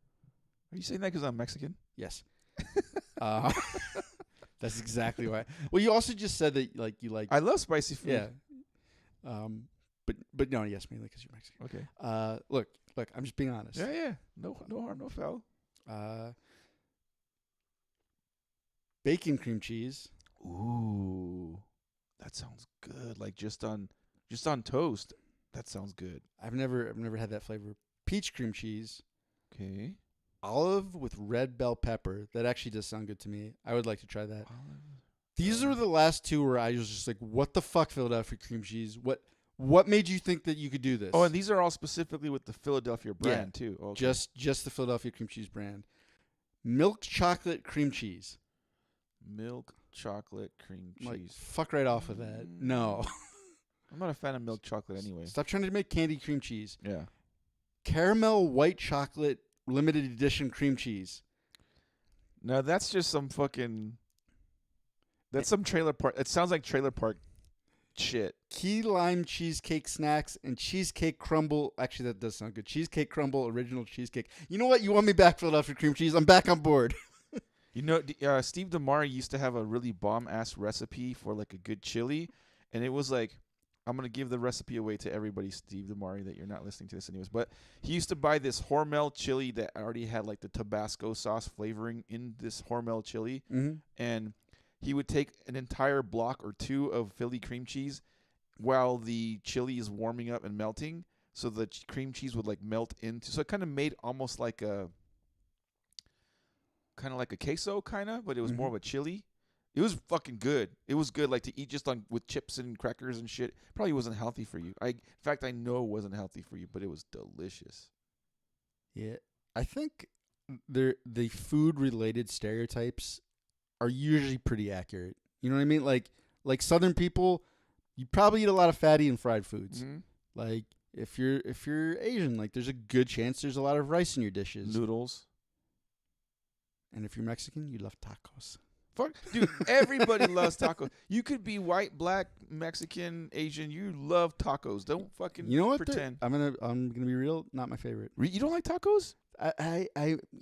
Are you saying that because I'm Mexican? Yes. That's exactly why. Well, you also just said that like you like. I love spicy food. Yeah. But no, yes, mainly because you're Mexican. Okay. Look. I'm just being honest. Yeah. No harm, no foul. Bacon cream cheese. Ooh, that sounds good. Like just on toast. That sounds good. I've never had that flavor. Peach cream cheese. Okay. Olive with red bell pepper. That actually does sound good to me. I would like to try that. These are the last two where I was just like, what the fuck, Philadelphia cream cheese? What made you think that you could do this? Oh, and these are all specifically with the Philadelphia brand too. Okay. Just the Philadelphia cream cheese brand. Milk chocolate cream cheese. Milk chocolate cream cheese. Like, fuck right off of that. No. I'm not a fan of milk chocolate anyway. Stop trying to make candy cream cheese. Yeah. Caramel white chocolate limited edition cream cheese. No, that's just some fucking. That's some trailer park. It sounds like trailer park shit. Key lime cheesecake snacks and cheesecake crumble. Actually, that does sound good. Cheesecake crumble, original cheesecake. You know what? You want me back, Philadelphia cream cheese? I'm back on board. You know, Steve Damari used to have a really bomb-ass recipe for like a good chili, and it was like, I'm going to give the recipe away to everybody, Steve Damari, that you're not listening to this anyways, but he used to buy this Hormel chili that already had like the Tabasco sauce flavoring in this Hormel chili, and he would take an entire block or two of Philly cream cheese while the chili is warming up and melting, so the cream cheese would like melt into, so it kind of made almost like a queso but it was more of a chili. It was fucking good. It was good, like to eat just on with chips and crackers and shit. Probably wasn't healthy for you. In fact, I know it wasn't healthy for you, but it was delicious. Yeah, I think the food related stereotypes are usually pretty accurate. You know what I mean? Like Southern people, you probably eat a lot of fatty and fried foods. Mm-hmm. Like if you're Asian, like there's a good chance there's a lot of rice in your dishes. Noodles. And if you're Mexican, you love tacos. Fuck, dude. Everybody loves tacos. You could be white, black, Mexican, Asian. You love tacos. Don't fucking You know what? pretend. I'm gonna be real. Not my favorite. You don't like tacos? I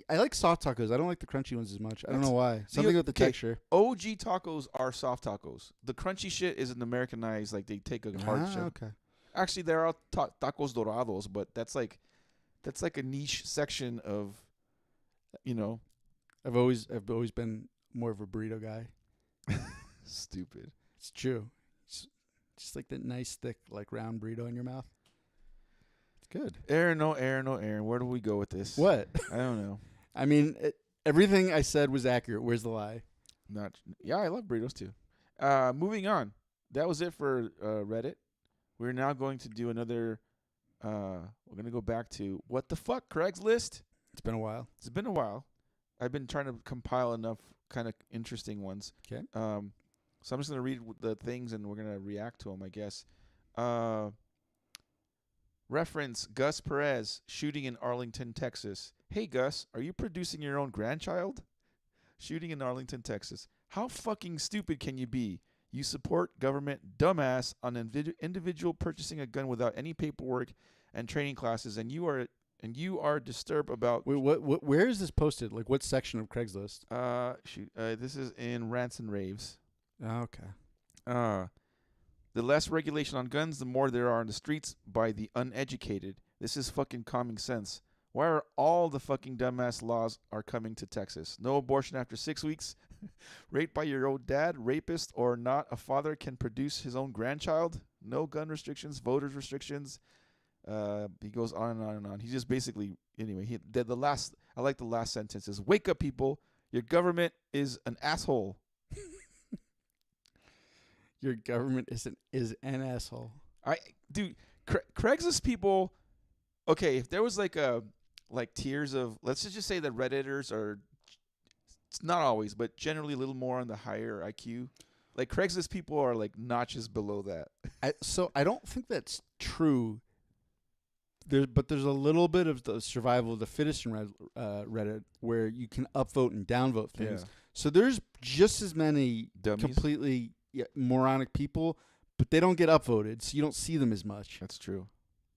like soft tacos. I don't like the crunchy ones as much. I don't That's- know why. Something with the okay. texture. OG tacos are soft tacos. The crunchy shit is an Americanized. Like they take a hard shell. Okay. Actually, there are tacos dorados, but that's like a niche section of, you know, I've always been more of a burrito guy. stupid. It's true. It's just like that nice thick like round burrito in your mouth. It's good. Aaron. Where do we go with this? What? I don't know. I mean, everything I said was accurate. Where's the lie? Yeah, I love burritos too. Moving on. That was it for Reddit. We're now going to do another. We're gonna go back to what the fuck Craigslist. It's been a while. It's been a while. I've been trying to compile enough kind of interesting ones. Okay. So I'm just gonna read the things and we're gonna react to them, I guess. Reference Gus Perez shooting in Arlington, Texas. Hey Gus, are you producing your own grandchild? Shooting in Arlington, Texas. How fucking stupid can you be? You support government dumbass on individual purchasing a gun without any paperwork and training classes, and you are disturbed about. Wait, what? Where is this posted? Like, what section of Craigslist? This is in Rants and Raves. Oh, okay. The less regulation on guns, the more there are in the streets by the uneducated. This is fucking common sense. Why are all the fucking dumbass laws are coming to Texas? No abortion after 6 weeks. Raped by your own dad, rapist or not, a father can produce his own grandchild. No gun restrictions, voters restrictions. He goes on and on and on. He just basically, anyway, I like the last sentence is, wake up people. Your government is an asshole. Your government is an asshole. Dude, Craigslist people, okay, if there was like tiers of, let's just say that Redditors are, it's not always, but generally a little more on the higher IQ. Like Craigslist people are like notches below that. So I don't think that's true. But there's a little bit of the survival of the fittest in Reddit where you can upvote and downvote things. Yeah. So there's just as many Dummies. completely moronic people, but they don't get upvoted, so you don't see them as much. That's true.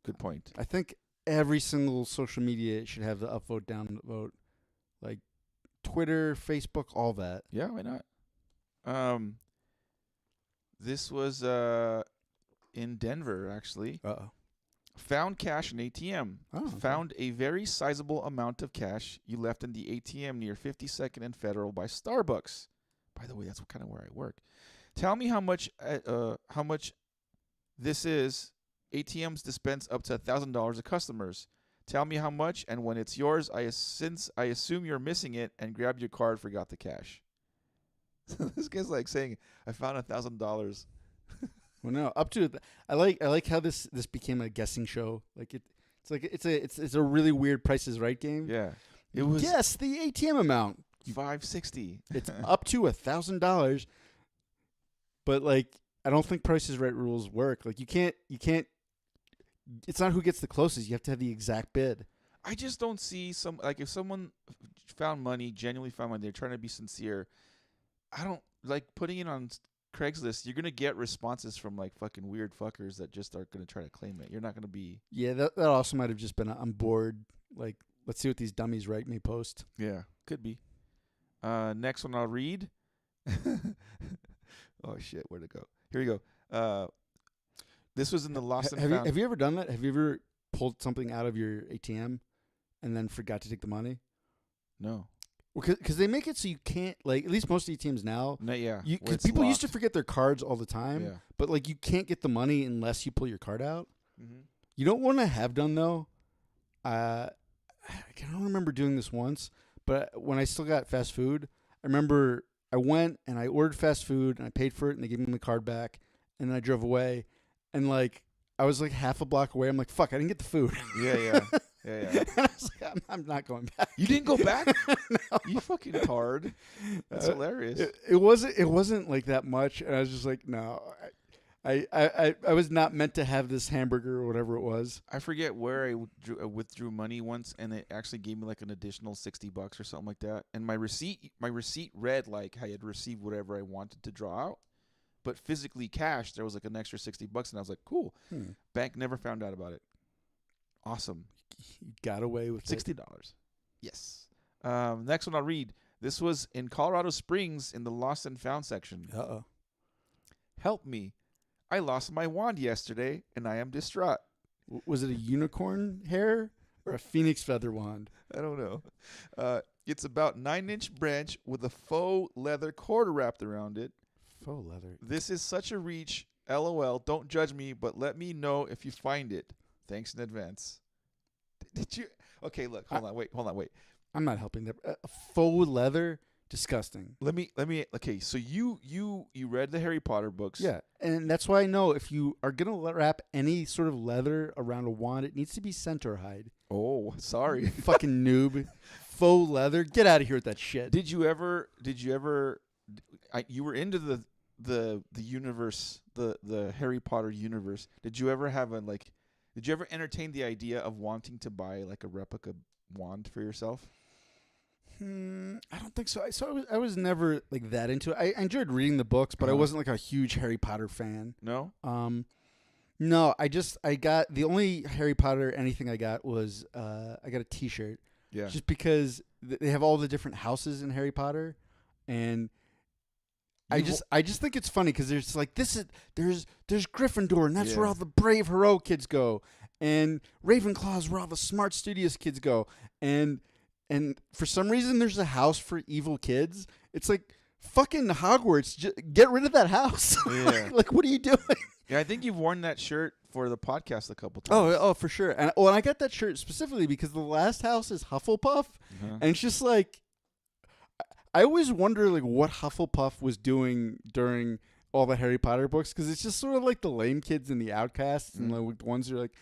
Good point. I think every single social media should have the upvote, downvote, like Twitter, Facebook, all that. Yeah, why not? This was in Denver, actually. Uh-oh. Found cash in ATM. Oh, okay. Found a very sizable amount of cash you left in the ATM near 52nd and Federal by Starbucks. By the way, that's kind of where I work. Tell me how much this is. ATMs dispense up to $1,000 to customers. Tell me how much, and when it's yours, since I assume you're missing it and grabbed your card, forgot the cash. This guy's like saying, I found $1,000. Well, no, up to I like how this became a guessing show. Like it's a really weird Price is Right game. Yeah, it was. Guess the ATM amount. $560. It's up to $1,000. But like, I don't think Price is Right rules work. Like you can't. It's not who gets the closest. You have to have the exact bid. I just don't see if someone genuinely found money, they're trying to be sincere. I don't like putting it on Craigslist. You're gonna get responses from like fucking weird fuckers that just are gonna try to claim it. You're not gonna be. Yeah, that also might have just been I'm bored. Like, let's see what these dummies write me post. Yeah, could be. Next one I'll read. Oh shit, where'd it go? Here we go. This was in the lost and found. Have you ever done that? Have you ever pulled something out of your ATM and then forgot to take the money? No. Well, because they make it so you can't, like, at least most ATMs now. No, yeah. Because people used to forget their cards all the time. Yeah. But, like, you can't get the money unless you pull your card out. Mm-hmm. You know what I have done, though? I don't remember doing this once, but when I still got fast food, I remember I went and I ordered fast food and I paid for it and they gave me the card back and then I drove away and like I was like half a block away. I'm like, fuck, I didn't get the food. Yeah. And I was like, I'm not going back. You didn't go back? No. You fucking tard. That's hilarious. It wasn't like that much, and I was just like, no. I was not meant to have this hamburger or whatever it was. I forget where I withdrew money once, and it actually gave me like an additional $60 or something like that. And my receipt read like I had received whatever I wanted to draw out, but physically cash there was like an extra $60, and I was like, cool. Bank never found out about it. Awesome. You got away with $60. Yes. Next one I'll read. This was in Colorado Springs in the Lost and Found section. Uh-oh. Help me. I lost my wand yesterday, and I am distraught. Was it a unicorn hair or a phoenix feather wand? I don't know. It's about 9-inch branch with a faux leather cord wrapped around it. Faux leather. This is such a reach. LOL. Don't judge me, but let me know if you find it. Thanks in advance. Did you? Okay, look. Hold on. Wait. I'm not helping them. Faux leather. Disgusting. Let me. Okay, so you read the Harry Potter books. Yeah, and that's why I know if you are gonna wrap any sort of leather around a wand, it needs to be center hide. Oh, sorry. Fucking noob. Faux leather. Get out of here with that shit. Did you ever? You were into the universe, the Harry Potter universe. Did you ever have Did you ever entertain the idea of wanting to buy like a replica wand for yourself? I don't think so. I was never like that into it. I enjoyed reading the books, but I wasn't like a huge Harry Potter fan. No? No, I got the only Harry Potter anything I got was I got a T-shirt. Yeah. Just because they have all the different houses in Harry Potter, and I just think it's funny because there's like there's Gryffindor, and that's where all the brave heroic kids go, and Ravenclaw is where all the smart studious kids go, and for some reason there's a house for evil kids. It's like fucking Hogwarts. Just get rid of that house. Yeah. like what are you doing? Yeah, I think you've worn that shirt for the podcast a couple times. Oh, for sure. And I got that shirt specifically because the last house is Hufflepuff, and it's just like I always wonder like what Hufflepuff was doing during all the Harry Potter books because it's just sort of like the lame kids and the outcasts and like the ones who are like,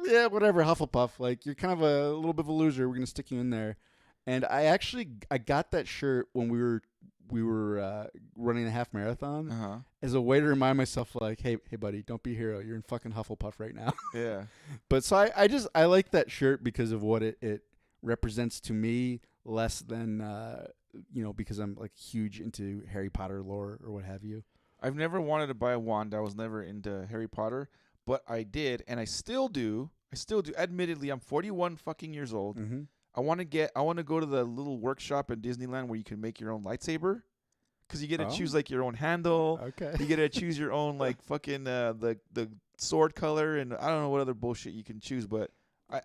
yeah, whatever, Hufflepuff. Like you're kind of a little bit of a loser. We're gonna stick you in there. And I got that shirt when we were running a half marathon as a way to remind myself, like, hey, buddy, don't be a hero. You're in fucking Hufflepuff right now. Yeah. But so I like that shirt because of what it represents to me, less than because I'm like huge into Harry Potter lore or what have you. I've never wanted to buy a wand. I was never into Harry Potter, but I did, and I still do. Admittedly, I'm 41 fucking years old. Mm-hmm. I want to go to the little workshop in Disneyland where you can make your own lightsaber, because you get to choose like your own handle. Okay. You get to choose your own like fucking the sword color, and I don't know what other bullshit you can choose. But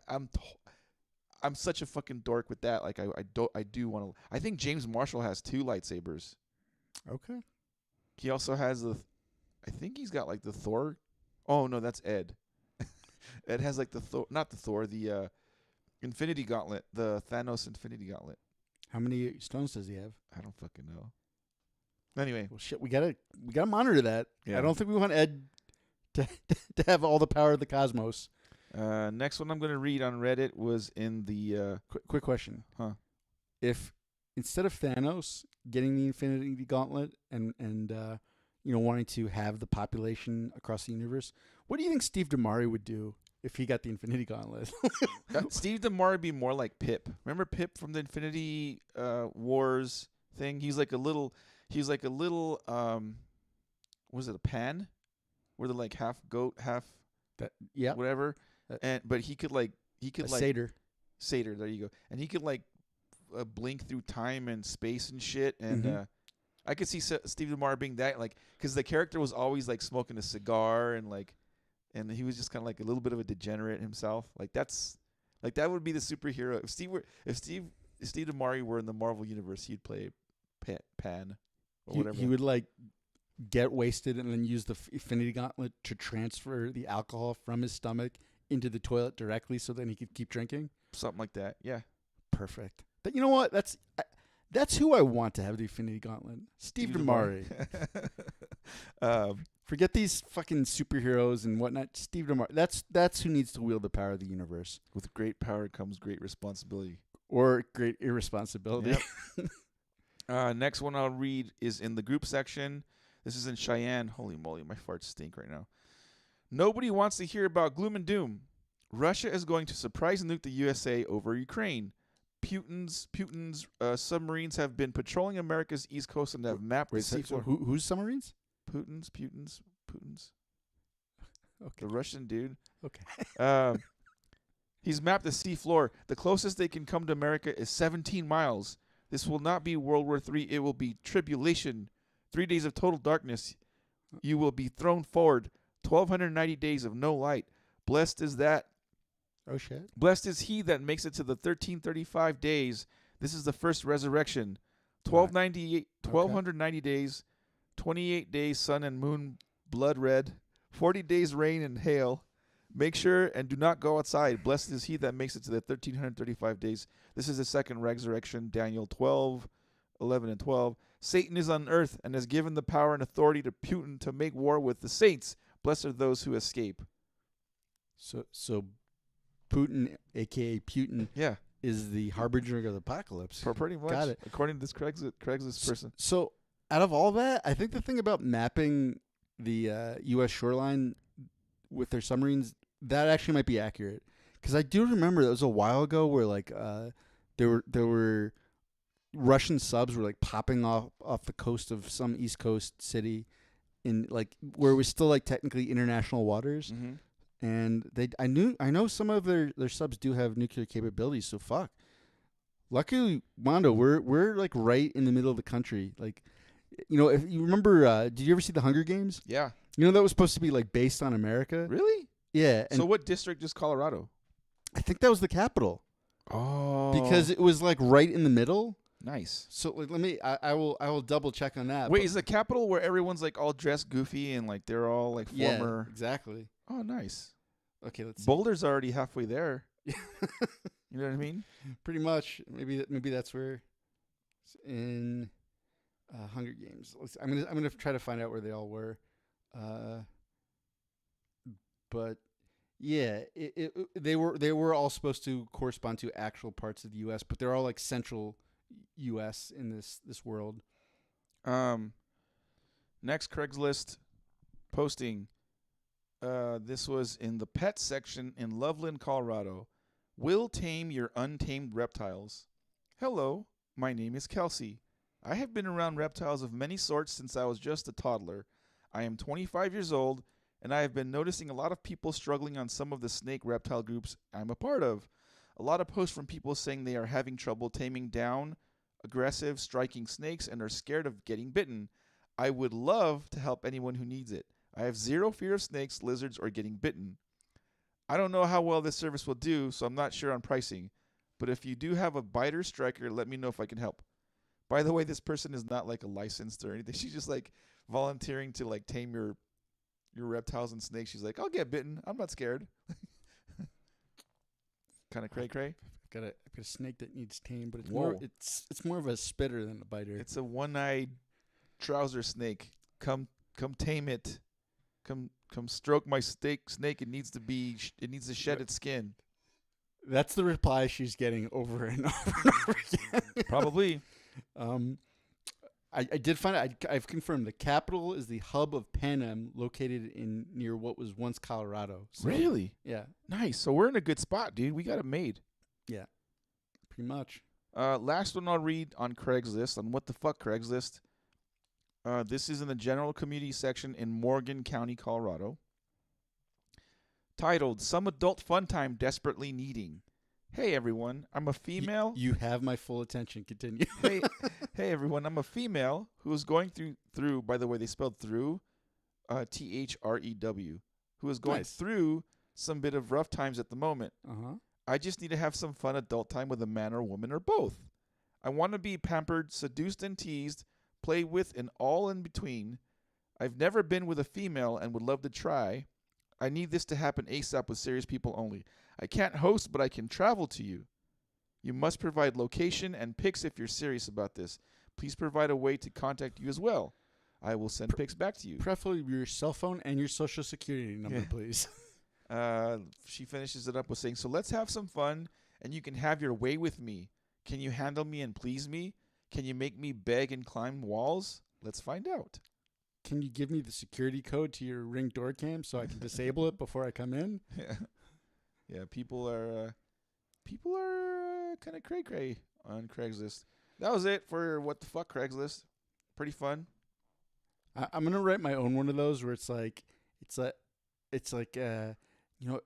I'm such a fucking dork with that. Like I do want to. I think James Marshall has 2 lightsabers. Okay. He also has I think he's got like the Thor. Oh no, that's Ed. Ed has like the Thor, not the Thor, the Infinity Gauntlet, the Thanos Infinity Gauntlet. How many stones does he have? I don't fucking know. Anyway, well, shit, we gotta monitor that. Yeah. I don't think we want Ed to have all the power of the cosmos. Next one I'm gonna read on Reddit was in the quick question. Huh? If instead of Thanos getting the Infinity Gauntlet and wanting to have the population across the universe, what do you think Steve DeMari would do if he got the Infinity Gauntlet? Steve DeMari would be more like Pip. Remember Pip from the Infinity Wars thing? He's like a little was it a pan? Where they're like half goat, half whatever. But he could like satyr. Satyr, there you go. And he could like blink through time and space and shit. And I could see Steve DeMar being that, like, because the character was always like smoking a cigar and he was just kind of like a little bit of a degenerate himself. Like that would be the superhero. If Steve DeMar were in the Marvel universe, he'd play Pan or whatever. He would like get wasted and then use the Infinity Gauntlet to transfer the alcohol from his stomach into the toilet directly, so then he could keep drinking. Something like that. Yeah. Perfect. But you know what? That's who I want to have the Infinity Gauntlet. Steve DeMari. Forget these fucking superheroes and whatnot. Steve DeMari. That's who needs to wield the power of the universe. With great power comes great responsibility. Or great irresponsibility. Yep. Next one I'll read is in the group section. This is in Cheyenne. Holy moly, my farts stink right now. Nobody wants to hear about gloom and doom. Russia is going to surprise nuke the USA over Ukraine. Putin's submarines have been patrolling America's east coast and have mapped the seafloor. Whose submarines? Putin's. Okay. The Russian dude. Okay. He's mapped the seafloor. The closest they can come to America is 17 miles. This will not be World War III. It will be tribulation. 3 days of total darkness. You will be thrown forward. 1,290 days of no light. Blessed is that. Oh, shit. Blessed is he that makes it to the 1335 days. This is the first resurrection. 1,290 days. 28 days sun and moon blood red. 40 days rain and hail. Make sure and do not go outside. Blessed is he that makes it to the 1,335 days. This is the second resurrection. Daniel 12, 11 and 12. Satan is on earth and has given the power and authority to Putin to make war with the saints. Blessed are those who escape. So Putin, a.k.a. Putin, Yeah, is the harbinger of the apocalypse. pretty much. Got it. According to this Craigslist person. So out of all that, I think the thing about mapping the U.S. shoreline with their submarines, that actually might be accurate. Because I do remember that was a while ago where like there were Russian subs were like popping off the coast of some East Coast city in like where it was still like technically international waters. Mm-hmm. And I know some of their subs do have nuclear capabilities, so fuck. Luckily, Mondo, we're like right in the middle of the country. Like, you know, if you remember, did you ever see the Hunger Games? Yeah. You know that was supposed to be like based on America. Really? Yeah. And So what district is Colorado? I think that was the capital. Oh. Because it was like right in the middle. Nice. So like, I will double check on that. Wait, is the capital where everyone's like all dressed goofy and like they're all like former? Yeah, exactly. Oh, nice. Okay, let's see. Boulder's already halfway there. You know what I mean? Pretty much. Maybe that's where it's in Hunger Games. I'm gonna try to find out where they all were. But yeah, they were all supposed to correspond to actual parts of the U.S., but they're all like central U.S. in this world. Next Craigslist posting. This was in the pet section in Loveland, Colorado. Will tame your untamed reptiles. Hello, my name is Kelsey. I have been around reptiles of many sorts since I was just a toddler. I am 25 years old, and I have been noticing a lot of people struggling on some of the snake reptile groups I'm a part of. A lot of posts from people saying they are having trouble taming down aggressive, striking snakes and are scared of getting bitten. I would love to help anyone who needs it. I have zero fear of snakes, lizards, or getting bitten. I don't know how well this service will do, so I'm not sure on pricing. But if you do have a biter striker, let me know if I can help. By the way, this person is not like a licensed or anything. She's just like volunteering to like tame your reptiles and snakes. She's like, I'll get bitten. I'm not scared. Kind of cray. I've got a snake that needs tame, but Whoa. it's more of a spitter than a biter. It's a one-eyed trouser snake. Come tame it. Come stroke my snake. It needs to shed its skin. That's the reply she's getting over and over and over again. Probably. I did find out. I've confirmed the capital is the hub of Pan Am, located near what was once Colorado. So, Really? yeah. Nice. So we're in a good spot, dude. We got it made. Yeah. Pretty much. Last one I'll read on Craigslist, on What the Fuck Craigslist. This is in the general community section in Morgan County, Colorado. Titled, Some Adult Fun Time Desperately Needing. Hey, everyone. I'm a female. You have my full attention. Continue. Hey, everyone. I'm a female who is going through, by the way, they spelled through, THREW, who is going Nice. through some bit of rough times at the moment. Uh-huh. I just need to have some fun adult time with a man or woman or both. I want to be pampered, seduced, and teased, played with, and all in between. I've never been with a female and would love to try. I need this to happen ASAP with serious people only. I can't host, but I can travel to you. You must provide location and pics if you're serious about this. Please provide a way to contact you as well. I will send pics back to you. Preferably your cell phone and your social security number, please. She finishes it up with saying, so let's have some fun, and you can have your way with me. Can you handle me and please me? Can you make me beg and climb walls? Let's find out. can you give me the security code to your Ring door cam so I can disable it before I come in? Yeah. People are kind of cray on Craigslist. That was it for What the Fuck Craigslist. Pretty fun. I'm gonna write my own one of those where it's like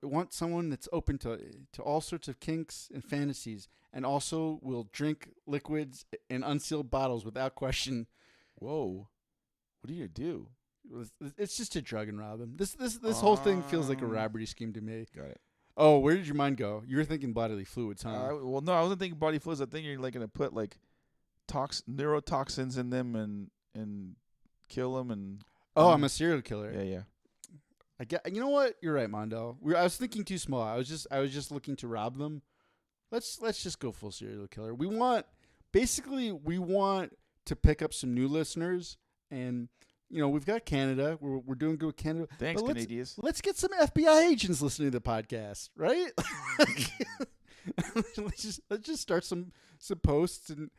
want someone that's open to all sorts of kinks and fantasies, and also will drink liquids in unsealed bottles without question. Whoa. What do you do? It's just to drug and rob them. This whole thing feels like a robbery scheme to me. Got it. Oh, where did your mind go? You were thinking bodily fluids, huh? Well, no, I wasn't thinking body fluids. I think you're like gonna put like neurotoxins in them and kill them and. I'm a serial killer. Yeah. You know what? You're right, Mondo. I was thinking too small. I was just looking to rob them. Let's just go full serial killer. We want to pick up some new listeners, and we've got Canada. We're doing good with Canada. Thanks, Canadians. Let's get some FBI agents listening to the podcast, right? let's just start some posts, and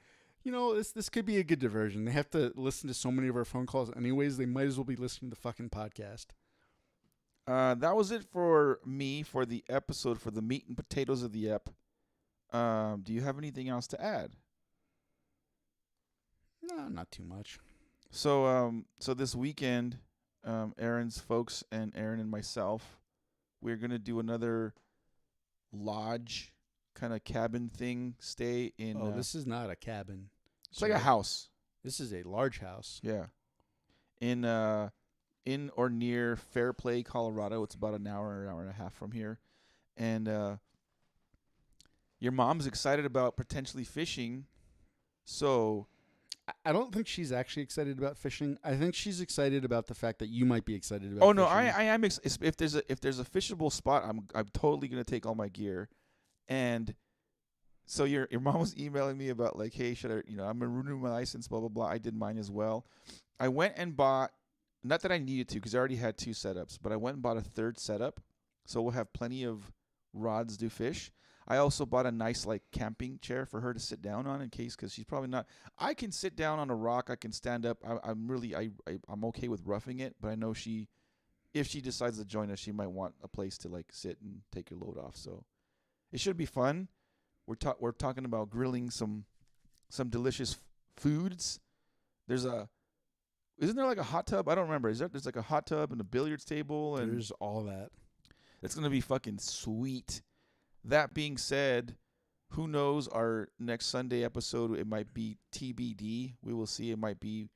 this could be a good diversion. They have to listen to so many of our phone calls anyways. They might as well be listening to the fucking podcast. That was it for me for the episode, for the meat and potatoes of the ep. Do you have anything else to add? No, not too much. So this weekend, Aaron's folks and Aaron and myself, we're gonna do another lodge kind of cabin thing. Stay in. This is not a cabin. It's like a house. This is a large house. Yeah. In or near Fairplay, Colorado. It's about an hour and a half from here. And your mom's excited about potentially fishing. So I don't think she's actually excited about fishing. I think she's excited about the fact that you might be excited about fishing. No, I am if there's a fishable spot, I'm totally going to take all my gear. And so your mom was emailing me about like, hey, should I, I'm going to renew my license, blah blah blah. I did mine as well. I went and bought, not that I needed to because I already had 2 setups, but I went and bought a 3rd setup, so we'll have plenty of rods to fish. I also bought a nice like camping chair for her to sit down on in case, because she's probably not. I can sit down on a rock. I can stand up. I'm okay with roughing it, but I know if she decides to join us, she might want a place to like sit and take your load off. So it should be fun. We're talking about grilling some delicious foods. Isn't there like a hot tub? I don't remember. There's like a hot tub and a billiards table, and there's all that. It's gonna be fucking sweet. That being said, who knows? Our next Sunday episode, it might be TBD. We will see. It might be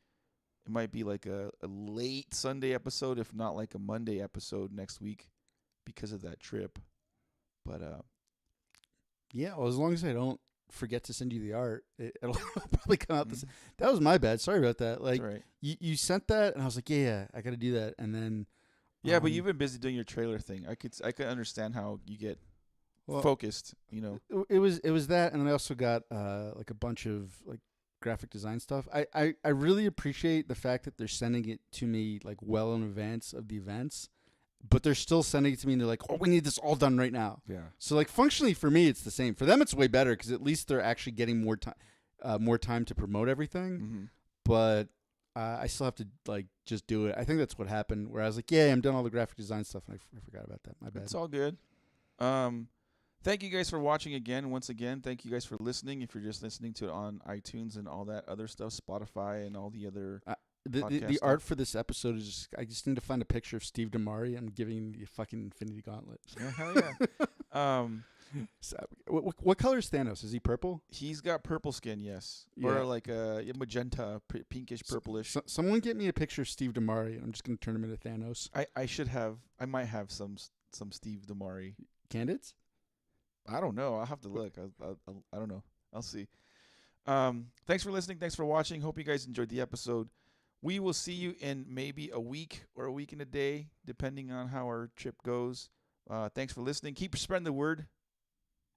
like a late Sunday episode, if not like a Monday episode next week, because of that trip. But yeah. Well, as long as I don't forget to send you the art, it'll probably come out. That was my bad. Sorry about that. Like right. you sent that, and I was like, yeah, I got to do that, and then. Yeah, but you've been busy doing your trailer thing. I could understand how you get focused. It was that, and I also got like a bunch of like graphic design stuff. I really appreciate the fact that they're sending it to me like well in advance of the events, but they're still sending it to me and they're like, oh, we need this all done right now. Yeah. So like functionally for me, it's the same. For them, it's way better because at least they're actually getting more time to promote everything. Mm-hmm. But I still have to like just do it. I think that's what happened. Where I was like, yeah, I'm done all the graphic design stuff, and I forgot about that. My bad. It's all good. Thank you guys for watching again. Once again, thank you guys for listening. If you're just listening to it on iTunes and all that other stuff, Spotify and all the other the art for this episode is just, I just need to find a picture of Steve DeMari and giving him the fucking Infinity Gauntlet. Yeah, hell yeah. So, what color is Thanos? Is he purple? He's got purple skin, yes, yeah. Or like a magenta, pinkish, purplish. Someone get me a picture of Steve DeMari, and I'm just gonna turn him into Thanos. I might have some Steve DeMari candidates. I don't know. I'll have to look. I don't know. I'll see. Thanks for listening. Thanks for watching. Hope you guys enjoyed the episode. We will see you in maybe a week or a week and a day, depending on how our trip goes. Thanks for listening. Keep spreading the word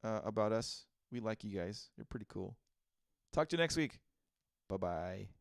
about us. We like you guys. You're pretty cool. Talk to you next week. Bye-bye.